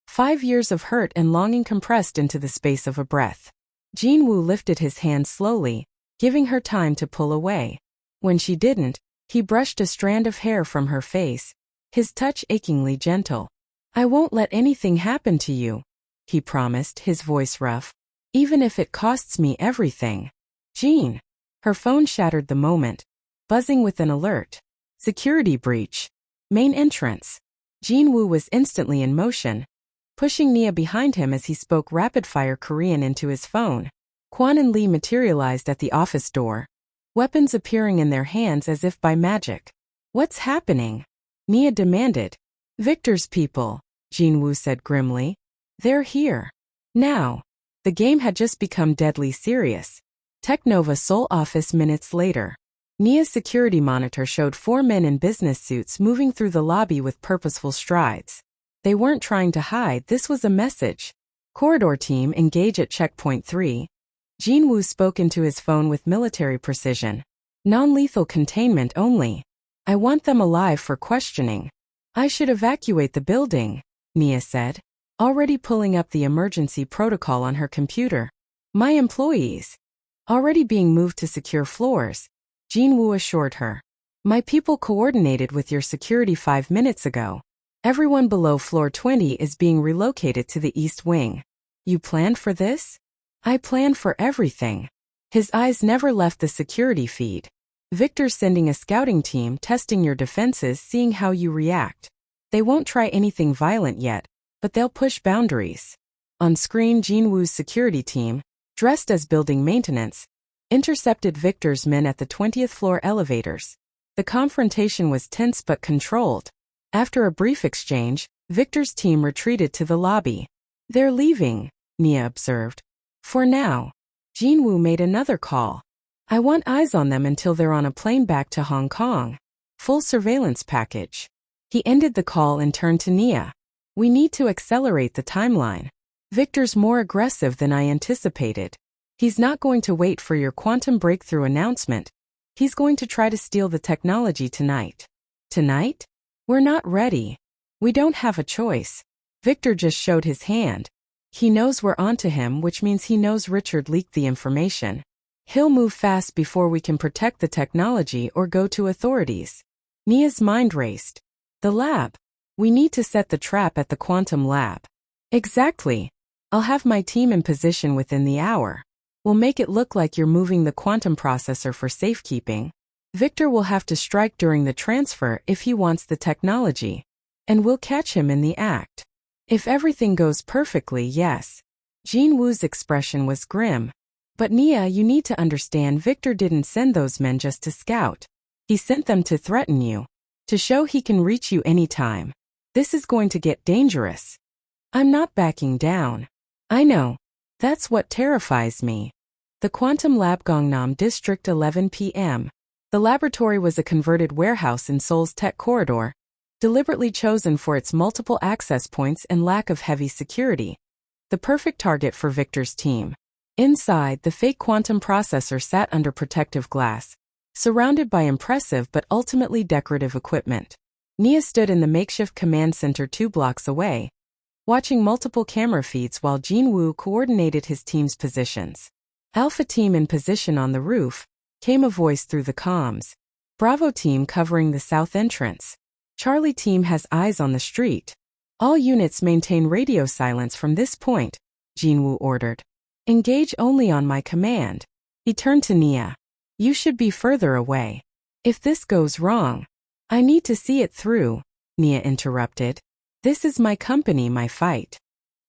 5 years of hurt and longing compressed into the space of a breath. Jin Woo lifted his hand slowly, giving her time to pull away. When she didn't, he brushed a strand of hair from her face, his touch achingly gentle. "I won't let anything happen to you," he promised, his voice rough. "Even if it costs me everything." "Jean." Her phone shattered the moment, buzzing with an alert. "Security breach. Main entrance." Jin Woo was instantly in motion, pushing Nia behind him as he spoke rapid-fire Korean into his phone. Kwon and Lee materialized at the office door, weapons appearing in their hands as if by magic. "What's happening?" Nia demanded. "Victor's people," Jin Woo said grimly. "They're here. Now." The game had just become deadly serious. Technova Seoul office minutes later. Nia's security monitor showed 4 men in business suits moving through the lobby with purposeful strides. They weren't trying to hide, this was a message. "Corridor team, engage at checkpoint 3. Jin Woo spoke into his phone with military precision. "Non-lethal containment only. I want them alive for questioning." "I should evacuate the building," Nia said, already pulling up the emergency protocol on her computer. "My employees." "Already being moved to secure floors," Jin Woo assured her. "My people coordinated with your security 5 minutes ago. Everyone below floor 20 is being relocated to the East Wing." "You planned for this?" "I planned for everything." His eyes never left the security feed. "Victor's sending a scouting team, testing your defenses, seeing how you react. They won't try anything violent yet, but they'll push boundaries." On screen, Jin Woo's security team, dressed as building maintenance, intercepted Victor's men at the 20th floor elevators. The confrontation was tense but controlled. After a brief exchange, Victor's team retreated to the lobby. "They're leaving," Nia observed. "For now." Jin Woo made another call. "I want eyes on them until they're on a plane back to Hong Kong. Full surveillance package." He ended the call and turned to Nia. "We need to accelerate the timeline. Victor's more aggressive than I anticipated. He's not going to wait for your quantum breakthrough announcement. He's going to try to steal the technology tonight." "Tonight? We're not ready. We don't have a choice." Victor just showed his hand. "He knows we're onto him, which means he knows Richard leaked the information. He'll move fast before we can protect the technology or go to authorities." Nia's mind raced. "The lab. We need to set the trap at the quantum lab." "Exactly. I'll have my team in position within the hour. We'll make it look like you're moving the quantum processor for safekeeping. Victor will have to strike during the transfer if he wants the technology. And we'll catch him in the act. If everything goes perfectly, yes." Jin Woo's expression was grim. "But Nia, you need to understand, Victor didn't send those men just to scout. He sent them to threaten you. To show he can reach you anytime. This is going to get dangerous." "I'm not backing down." "I know. That's what terrifies me." The Quantum Lab, Gangnam District, 11 p.m. The laboratory was a converted warehouse in Seoul's tech corridor, deliberately chosen for its multiple access points and lack of heavy security. The perfect target for Victor's team. Inside, the fake quantum processor sat under protective glass, surrounded by impressive but ultimately decorative equipment. Nia stood in the makeshift command center 2 blocks away, watching multiple camera feeds while Jin Woo coordinated his team's positions. "Alpha team in position on the roof," came a voice through the comms. "Bravo team covering the south entrance. Charlie team has eyes on the street. All units maintain radio silence from this point," Jin Woo ordered. "Engage only on my command." He turned to Nia. "You should be further away. If this goes wrong." "I need to see it through," Nia interrupted. "This is my company, my fight."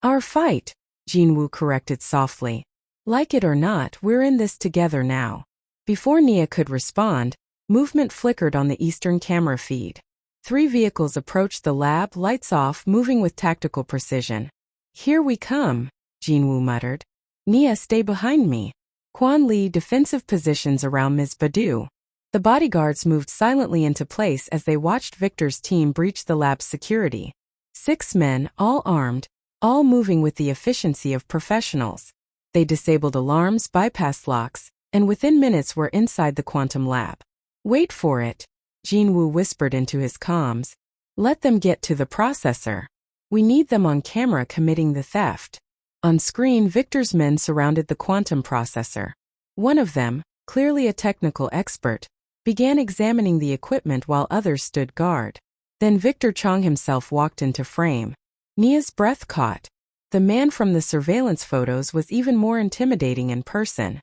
"Our fight," Jin Woo corrected softly. "Like it or not, we're in this together now." Before Nia could respond, movement flickered on the eastern camera feed. 3 vehicles approached the lab, lights off, moving with tactical precision. "Here we come," Jin Woo muttered. "Nia, stay behind me." Kwon Lee, defensive positions around Ms. Badu. The bodyguards moved silently into place as they watched Victor's team breach the lab's security. 6 men, all armed, all moving with the efficiency of professionals. They disabled alarms, bypassed locks, and within minutes were inside the quantum lab. "Wait for it," Jin Woo whispered into his comms. "Let them get to the processor. We need them on camera committing the theft." On screen, Victor's men surrounded the quantum processor. One of them, clearly a technical expert, began examining the equipment while others stood guard. Then Victor Chong himself walked into frame. Nia's breath caught. The man from the surveillance photos was even more intimidating in person.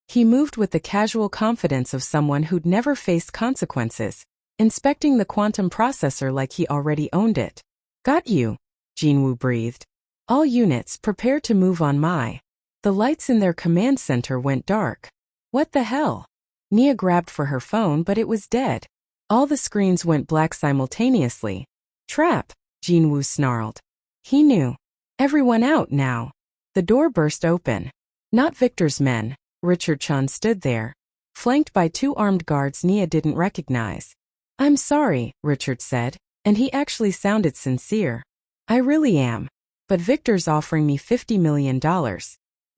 He moved with the casual confidence of someone who'd never faced consequences, inspecting the quantum processor like he already owned it. Got you, Jin Woo breathed. All units prepare to move on my. The lights in their command center went dark. What the hell? Nia grabbed for her phone, but it was dead. All the screens went black simultaneously. Trap, Jin Woo snarled. He knew. Everyone out now. The door burst open. Not Victor's men. Richard Chun stood there, flanked by two armed guards Nia didn't recognize. I'm sorry, Richard said, and he actually sounded sincere. I really am. But Victor's offering me $50 million.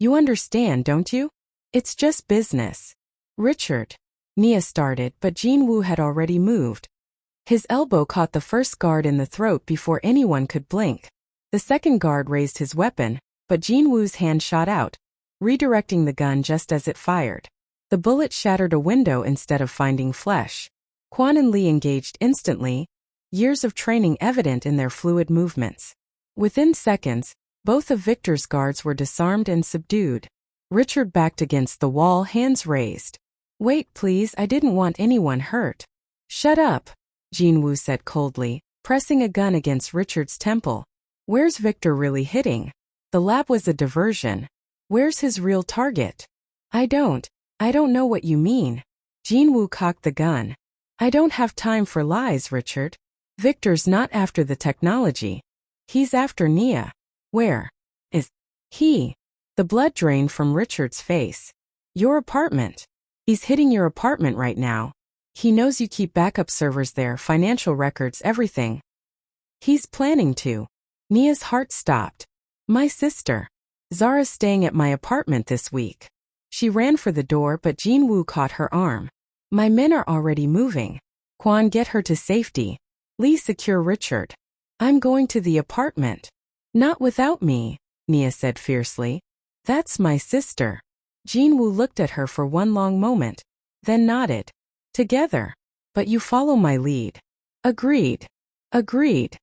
You understand, don't you? It's just business. Richard. Nia started, but Jin Woo had already moved. His elbow caught the first guard in the throat before anyone could blink. The second guard raised his weapon, but Jin Woo's hand shot out, redirecting the gun just as it fired. The bullet shattered a window instead of finding flesh. Kwon and Lee engaged instantly, years of training evident in their fluid movements. Within seconds, both of Victor's guards were disarmed and subdued. Richard backed against the wall, hands raised. Wait, please, I didn't want anyone hurt. Shut up, Jin Woo said coldly, pressing a gun against Richard's temple. Where's Victor really hitting? The lab was a diversion. Where's his real target? I don't know what you mean. Jin Woo cocked the gun. I don't have time for lies, Richard. Victor's not after the technology. He's after Nia. Where is he? The blood drained from Richard's face. Your apartment. He's hitting your apartment right now. He knows you keep backup servers there, financial records, everything. He's planning to. Nia's heart stopped. My sister. Zara's staying at my apartment this week. She ran for the door, but Jin Woo caught her arm. My men are already moving. Kwon, get her to safety. Lee, secure Richard. I'm going to the apartment. Not without me, Nia said fiercely. That's my sister. Jin Woo looked at her for one long moment, then nodded. Together. But you follow my lead. Agreed. Agreed.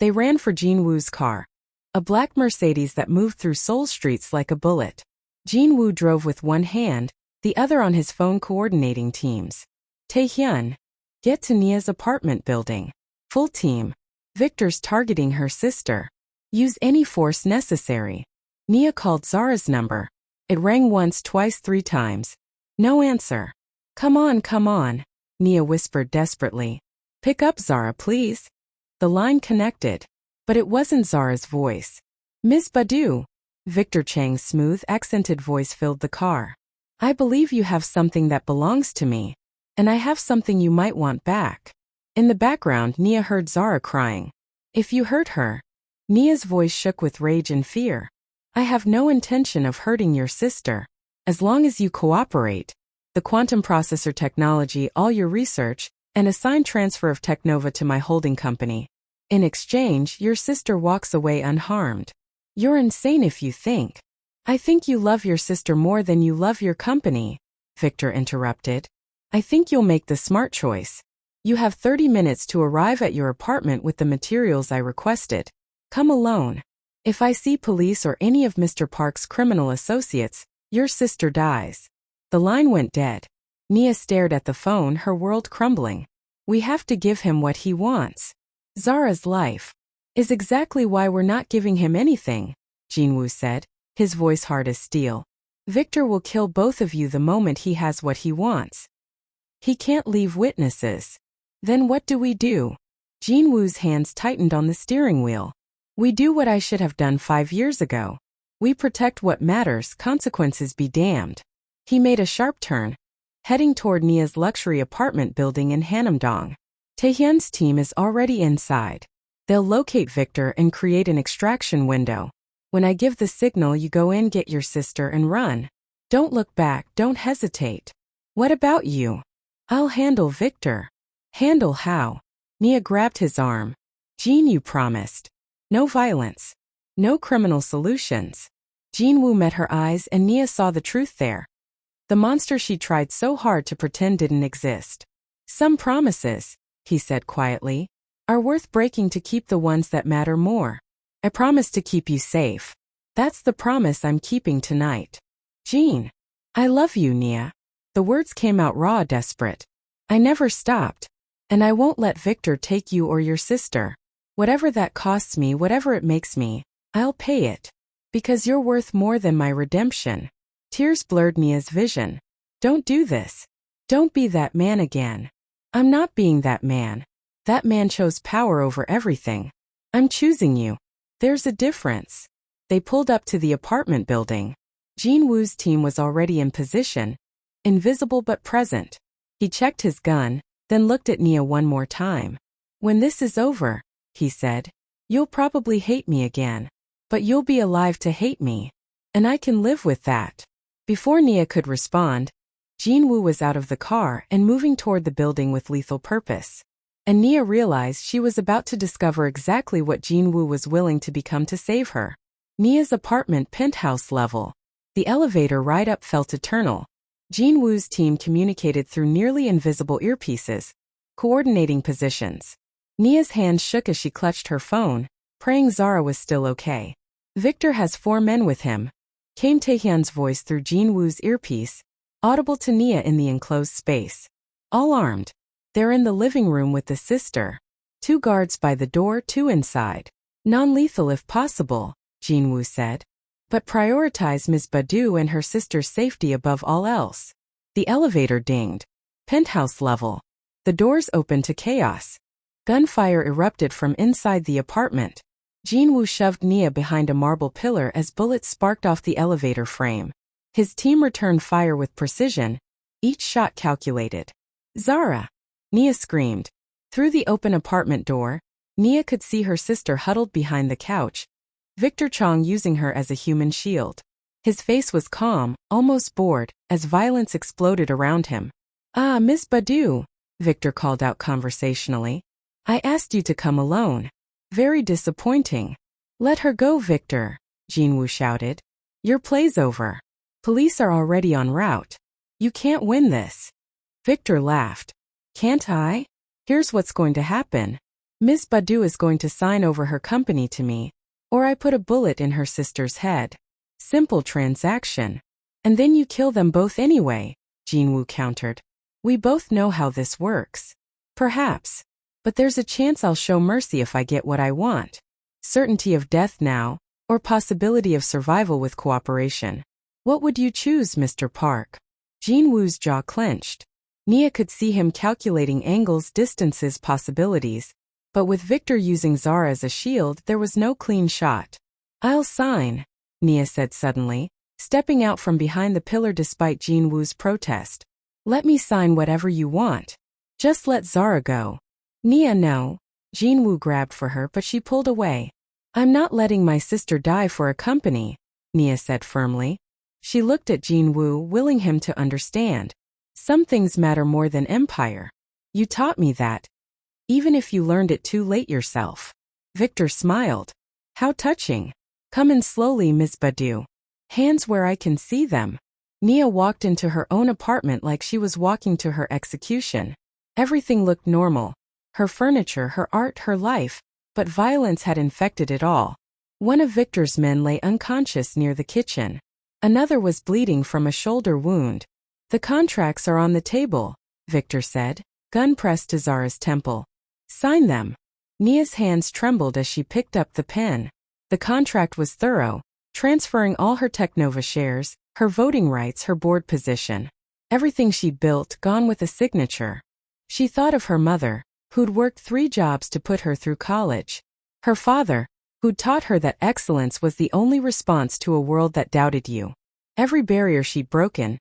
They ran for Jin Woo's car. A black Mercedes that moved through Seoul streets like a bullet. Jin Woo drove with one hand, the other on his phone coordinating teams. Taehyun. Get to Nia's apartment building. Full team. Victor's targeting her sister. Use any force necessary. Nia called Zara's number. It rang once, twice, 3 times. No answer. Come on, Nia whispered desperately. Pick up Zara, please. The line connected. But it wasn't Zara's voice. Ms. Badu. Victor Chang's smooth, accented voice filled the car. I believe you have something that belongs to me. And I have something you might want back. In the background, Nia heard Zara crying. If you hurt her. Nia's voice shook with rage and fear. I have no intention of hurting your sister. As long as you cooperate. The quantum processor technology, all your research, and assign transfer of Technova to my holding company. In exchange, your sister walks away unharmed. You're insane if you think. I think you love your sister more than you love your company, Victor interrupted. I think you'll make the smart choice. You have 30 minutes to arrive at your apartment with the materials I requested. Come alone. If I see police or any of Mr. Park's criminal associates, your sister dies. The line went dead. Nia stared at the phone, her world crumbling. We have to give him what he wants. Zara's life. Is exactly why we're not giving him anything, Jin Woo said, his voice hard as steel. Victor will kill both of you the moment he has what he wants. He can't leave witnesses. Then what do we do? Jin Woo's hands tightened on the steering wheel. We do what I should have done 5 years ago. We protect what matters, consequences be damned. He made a sharp turn, heading toward Nia's luxury apartment building in Hanamdong. Taehyun's team is already inside. They'll locate Victor and create an extraction window. When I give the signal, you go in, get your sister, and run. Don't look back, don't hesitate. What about you? I'll handle Victor. Handle how? Nia grabbed his arm. Jin, you promised. No violence. No criminal solutions. Jin Woo met her eyes and Nia saw the truth there. The monster she tried so hard to pretend didn't exist. Some promises, he said quietly, are worth breaking to keep the ones that matter more. I promise to keep you safe. That's the promise I'm keeping tonight. Jin. I love you, Nia. The words came out raw, desperate. I never stopped. And I won't let Victor take you or your sister. Whatever that costs me, whatever it makes me, I'll pay it. Because you're worth more than my redemption. Tears blurred Nia's vision. Don't do this. Don't be that man again. I'm not being that man. That man chose power over everything. I'm choosing you. There's a difference. They pulled up to the apartment building. Jin Woo's team was already in position, invisible but present. He checked his gun, then looked at Nia one more time. When this is over, he said, you'll probably hate me again. But you'll be alive to hate me. And I can live with that. Before Nia could respond, Jin Woo was out of the car and moving toward the building with lethal purpose. And Nia realized she was about to discover exactly what Jin Woo was willing to become to save her. Nia's apartment penthouse level. The elevator ride up felt eternal. Jin Woo's team communicated through nearly invisible earpieces, coordinating positions. Nia's hands shook as she clutched her phone, praying Zara was still okay. Victor has 4 men with him, came Taehyun's voice through Jin Woo's earpiece, audible to Nia in the enclosed space. All armed. They're in the living room with the sister. 2 guards by the door, 2 inside. Non-lethal if possible, Jin Woo said. But prioritize Ms. Badu and her sister's safety above all else. The elevator dinged. Penthouse level. The doors opened to chaos. Gunfire erupted from inside the apartment. Jin Woo shoved Nia behind a marble pillar as bullets sparked off the elevator frame. His team returned fire with precision, each shot calculated. Zara! Nia screamed. Through the open apartment door, Nia could see her sister huddled behind the couch, Victor Chong using her as a human shield. His face was calm, almost bored, as violence exploded around him. Ah, Miss Badu, Victor called out conversationally. I asked you to come alone. Very disappointing. Let her go, Victor, Jin Woo shouted. Your play's over. Police are already en route. You can't win this. Victor laughed. Can't I? Here's what's going to happen. Miss Badu is going to sign over her company to me, or I put a bullet in her sister's head. Simple transaction. And then you kill them both anyway, Jin Woo countered. We both know how this works. Perhaps. But there's a chance I'll show mercy if I get what I want. Certainty of death now, or possibility of survival with cooperation. What would you choose, Mr. Park? Jin Woo's jaw clenched. Nia could see him calculating angles, distances, possibilities. But with Victor using Zara as a shield, there was no clean shot. I'll sign, Nia said suddenly, stepping out from behind the pillar despite Jin Woo's protest. Let me sign whatever you want. Just let Zara go. Nia, no. Jin Woo grabbed for her, but she pulled away. I'm not letting my sister die for a company, Nia said firmly. She looked at Jin Woo, willing him to understand. Some things matter more than empire. You taught me that. Even if you learned it too late yourself. Victor smiled. How touching. Come in slowly, Miss Badu. Hands where I can see them. Nia walked into her own apartment like she was walking to her execution. Everything looked normal. Her furniture, her art, her life, but violence had infected it all. One of Victor's men lay unconscious near the kitchen. Another was bleeding from a shoulder wound. The contracts are on the table, Victor said, gun pressed to Zara's temple. Sign them. Nia's hands trembled as she picked up the pen. The contract was thorough, transferring all her Technova shares, her voting rights, her board position. Everything she built gone with a signature. She thought of her mother, who'd worked 3 jobs to put her through college. Her father, who'd taught her that excellence was the only response to a world that doubted you. Every barrier she'd broken,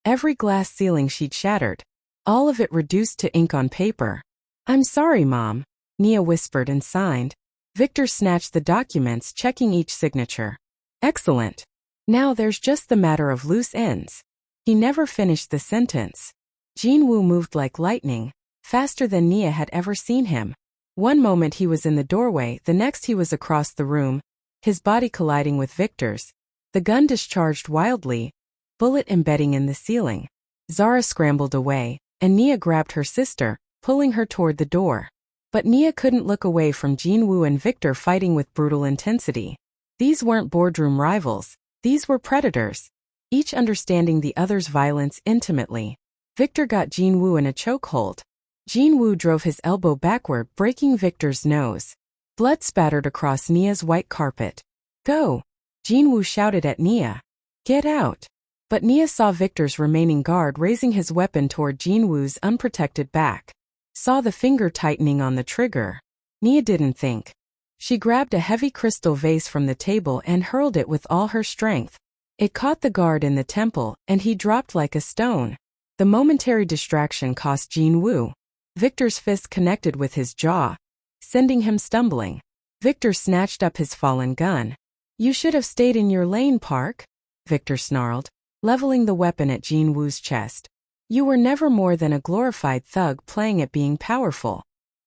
every glass ceiling she'd shattered, all of it reduced to ink on paper. I'm sorry, Mom, Nia whispered and signed. Victor snatched the documents, checking each signature. Excellent. Now there's just the matter of loose ends. He never finished the sentence. Jin Woo moved like lightning, faster than Nia had ever seen him. One moment he was in the doorway, the next he was across the room, his body colliding with Victor's. The gun discharged wildly, bullet embedding in the ceiling. Zara scrambled away, and Nia grabbed her sister, pulling her toward the door. But Nia couldn't look away from Jin Woo and Victor fighting with brutal intensity. These weren't boardroom rivals, these were predators, each understanding the other's violence intimately. Victor got Jin Woo in a chokehold. Jin Woo drove his elbow backward, breaking Victor's nose. Blood spattered across Nia's white carpet. "Go!" Jin Woo shouted at Nia. "Get out!" But Nia saw Victor's remaining guard raising his weapon toward Jin Woo's unprotected back. Saw the finger tightening on the trigger. Nia didn't think. She grabbed a heavy crystal vase from the table and hurled it with all her strength. It caught the guard in the temple, and he dropped like a stone. The momentary distraction cost Jin Woo. Victor's fist connected with his jaw, sending him stumbling. Victor snatched up his fallen gun. "You should have stayed in your lane, Park," Victor snarled, leveling the weapon at Jin Woo's chest. "You were never more than a glorified thug playing at being powerful."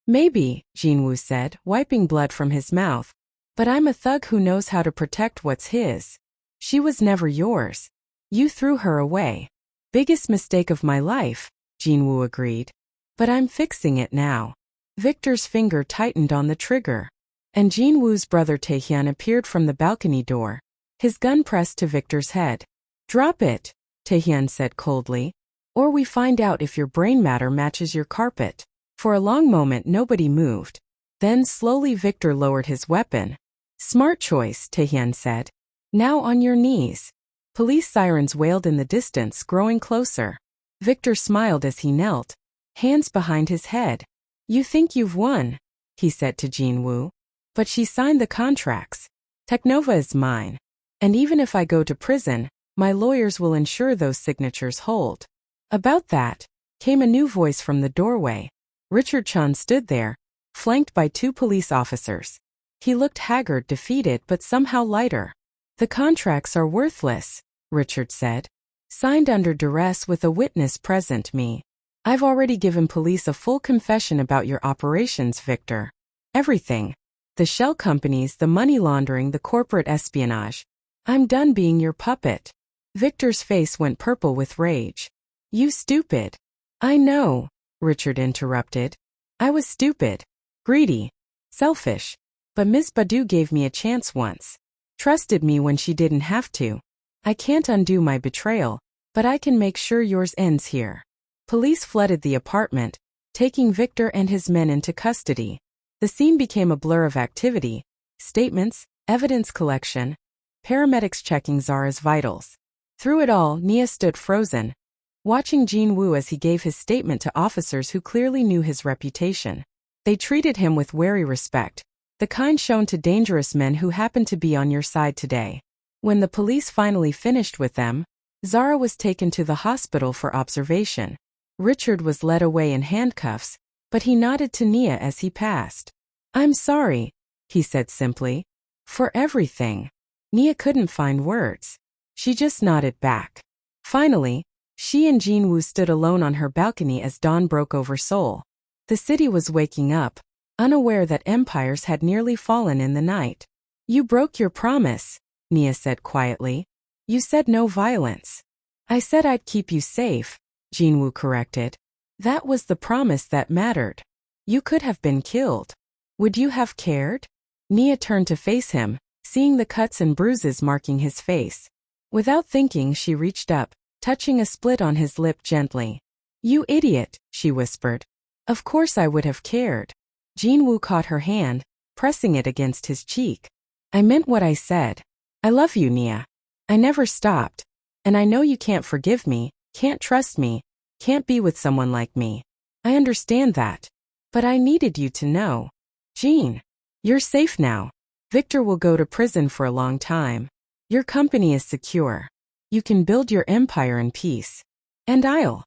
"Maybe," Jin Woo said, wiping blood from his mouth. "But I'm a thug who knows how to protect what's his. She was never yours. You threw her away." "Biggest mistake of my life," Jin Woo agreed. "But I'm fixing it now." Victor's finger tightened on the trigger. And Jin Woo's brother Taehyun appeared from the balcony door, his gun pressed to Victor's head. "Drop it," Taehyun said coldly, "or we find out if your brain matter matches your carpet." For a long moment nobody moved. Then slowly Victor lowered his weapon. "Smart choice," Taehyun said. "Now on your knees." Police sirens wailed in the distance, growing closer. Victor smiled as he knelt, hands behind his head. "You think you've won," he said to Jin Woo. "But she signed the contracts. Teknova is mine. And even if I go to prison, my lawyers will ensure those signatures hold." "About that," came a new voice from the doorway. Richard Chun stood there, flanked by 2 police officers. He looked haggard, defeated, but somehow lighter. "The contracts are worthless," Richard said. "Signed under duress with a witness present, me. I've already given police a full confession about your operations, Victor. Everything. The shell companies, the money laundering, the corporate espionage. I'm done being your puppet." Victor's face went purple with rage. "You stupid." "I know," Richard interrupted. "I was stupid, greedy, selfish. But Miss Badu gave me a chance once. Trusted me when she didn't have to. I can't undo my betrayal, but I can make sure yours ends here." Police flooded the apartment, taking Victor and his men into custody. The scene became a blur of activity, statements, evidence collection, paramedics checking Zara's vitals. Through it all, Nia stood frozen, watching Jin Woo as he gave his statement to officers who clearly knew his reputation. They treated him with wary respect, the kind shown to dangerous men who happen to be on your side today. When the police finally finished with them, Zara was taken to the hospital for observation. Richard was led away in handcuffs, but he nodded to Nia as he passed. "I'm sorry," he said simply, "for everything." Nia couldn't find words. She just nodded back. Finally, she and Jin Woo stood alone on her balcony as dawn broke over Seoul. The city was waking up, unaware that empires had nearly fallen in the night. "You broke your promise," Nia said quietly. "You said no violence." "I said I'd keep you safe," Jin Woo corrected. "That was the promise that mattered. You could have been killed. Would you have cared?" Nia turned to face him, seeing the cuts and bruises marking his face. Without thinking, she reached up, touching a split on his lip gently. "You idiot," she whispered. "Of course I would have cared." Jin Woo caught her hand, pressing it against his cheek. "I meant what I said. I love you, Nia. I never stopped. And I know you can't forgive me, can't trust me, can't be with someone like me. I understand that. But I needed you to know. Jean, you're safe now. Victor will go to prison for a long time. Your company is secure. You can build your empire in peace. And I'll."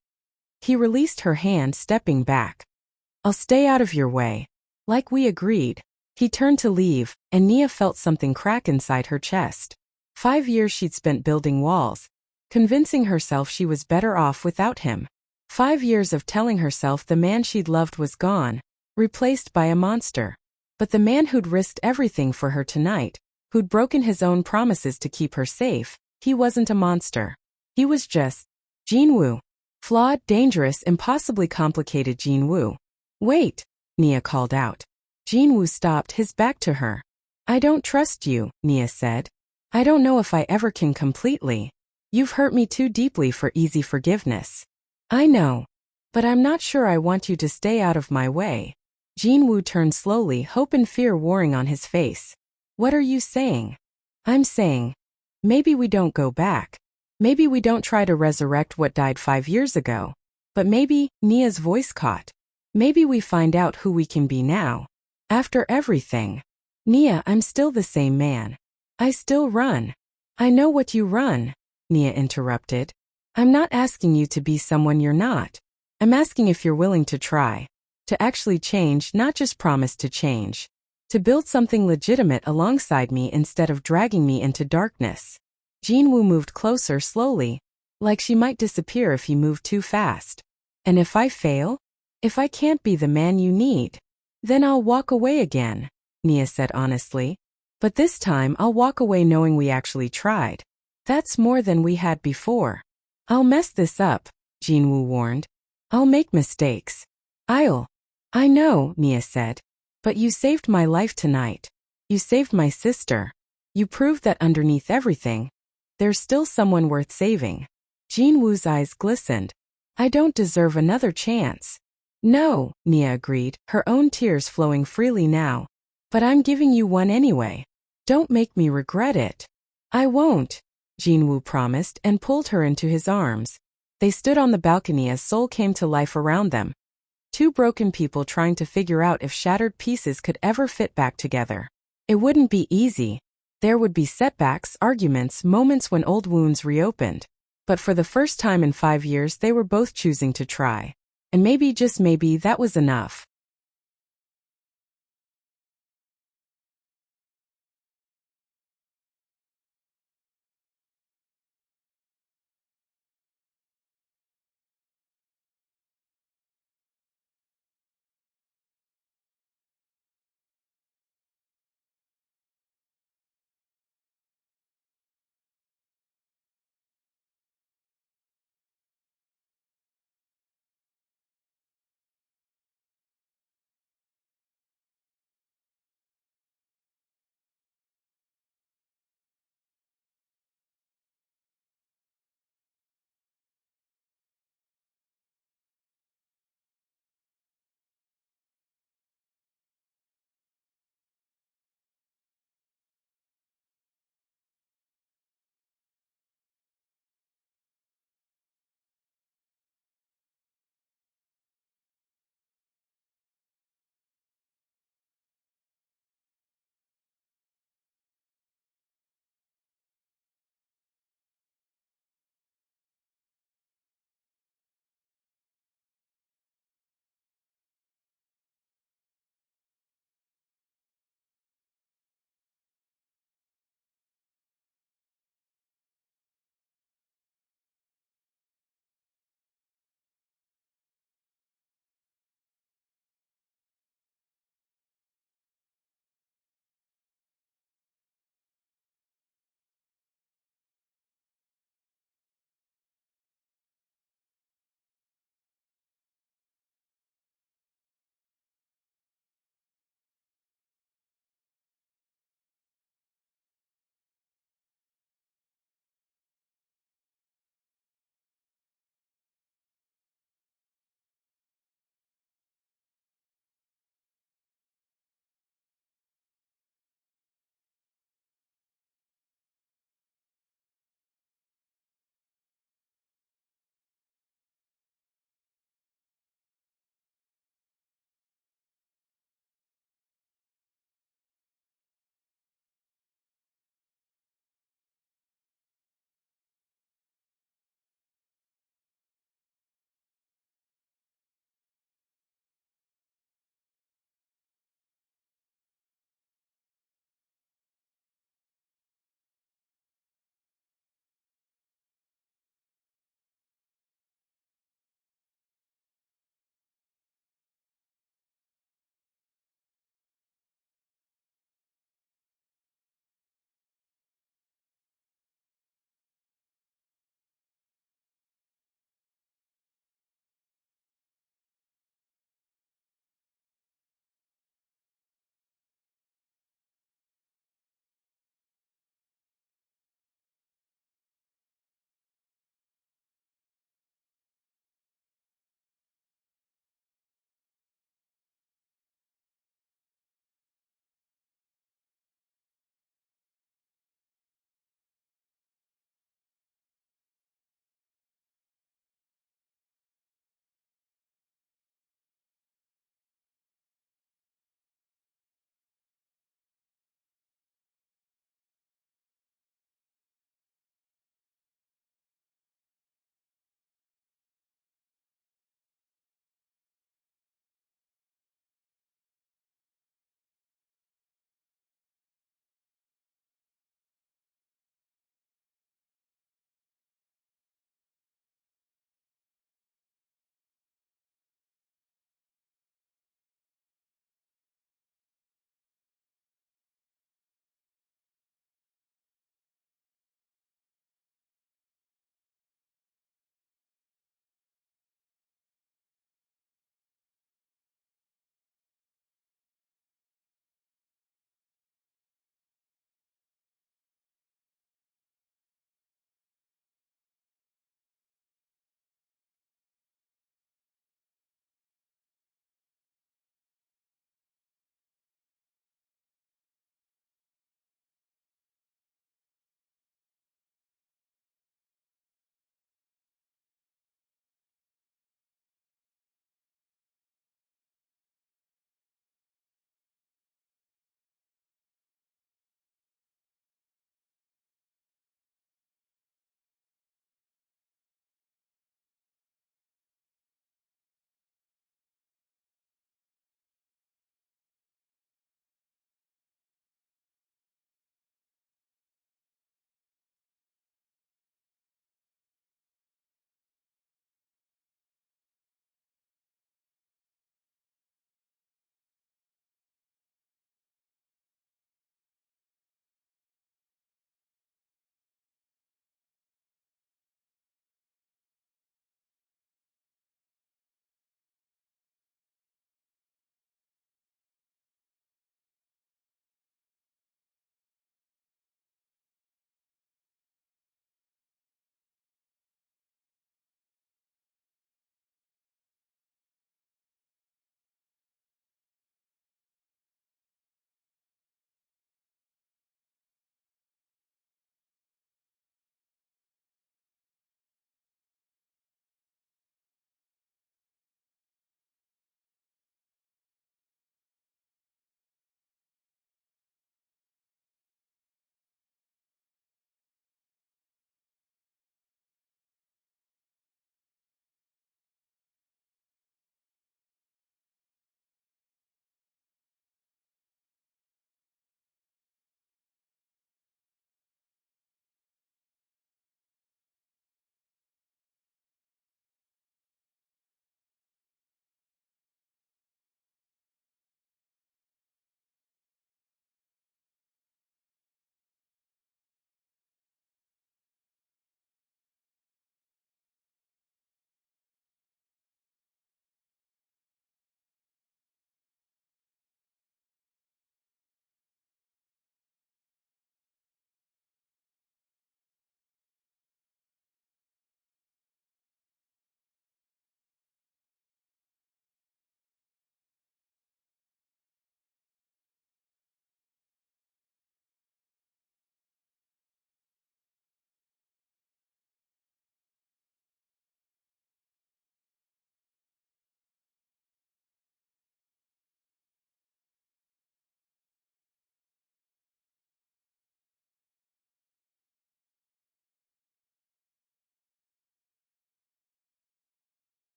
He released her hand, stepping back. "I'll stay out of your way. Like we agreed." He turned to leave, and Nia felt something crack inside her chest. 5 years she'd spent building walls, convincing herself she was better off without him. 5 years of telling herself the man she'd loved was gone, replaced by a monster. But the man who'd risked everything for her tonight who'd broken his own promises to keep her safe. He wasn't a monster. He was just Jin Woo. Flawed, dangerous, impossibly complicated Jin Woo. Wait, Nia called out. Jin Woo stopped, his back to her. I don't trust you, Nia said. I don't know if I ever can completely. You've hurt me too deeply for easy forgiveness. I know. But I'm not sure I want you to stay out of my way. Jin Woo turned slowly, hope and fear warring on his face. What are you saying? I'm saying, maybe we don't go back. Maybe we don't try to resurrect what died 5 years ago. But maybe, Nia's voice caught. Maybe we find out who we can be now. After everything. Nia, I'm still the same man. I still run. I know what you run, Nia interrupted. I'm not asking you to be someone you're not. I'm asking if you're willing to try. To actually change, not just promise to change. To build something legitimate alongside me instead of dragging me into darkness. Jin Woo moved closer slowly, like she might disappear if he moved too fast. And if I fail? If I can't be the man you need? Then I'll walk away again, Nia said honestly. But this time I'll walk away knowing we actually tried. That's more than we had before. I'll mess this up, Jin Woo warned. I'll make mistakes. I know, Nia said. But you saved my life tonight. You saved my sister. You proved that underneath everything, there's still someone worth saving. Jin Woo's eyes glistened. I don't deserve another chance. No, Nia agreed, her own tears flowing freely now. But I'm giving you one anyway. Don't make me regret it. I won't, Jin Woo promised and pulled her into his arms. They stood on the balcony as Seoul came to life around them. Two broken people trying to figure out if shattered pieces could ever fit back together. It wouldn't be easy. There would be setbacks, arguments, moments when old wounds reopened. But for the first time in 5 years they were both choosing to try. And maybe, just maybe, that was enough.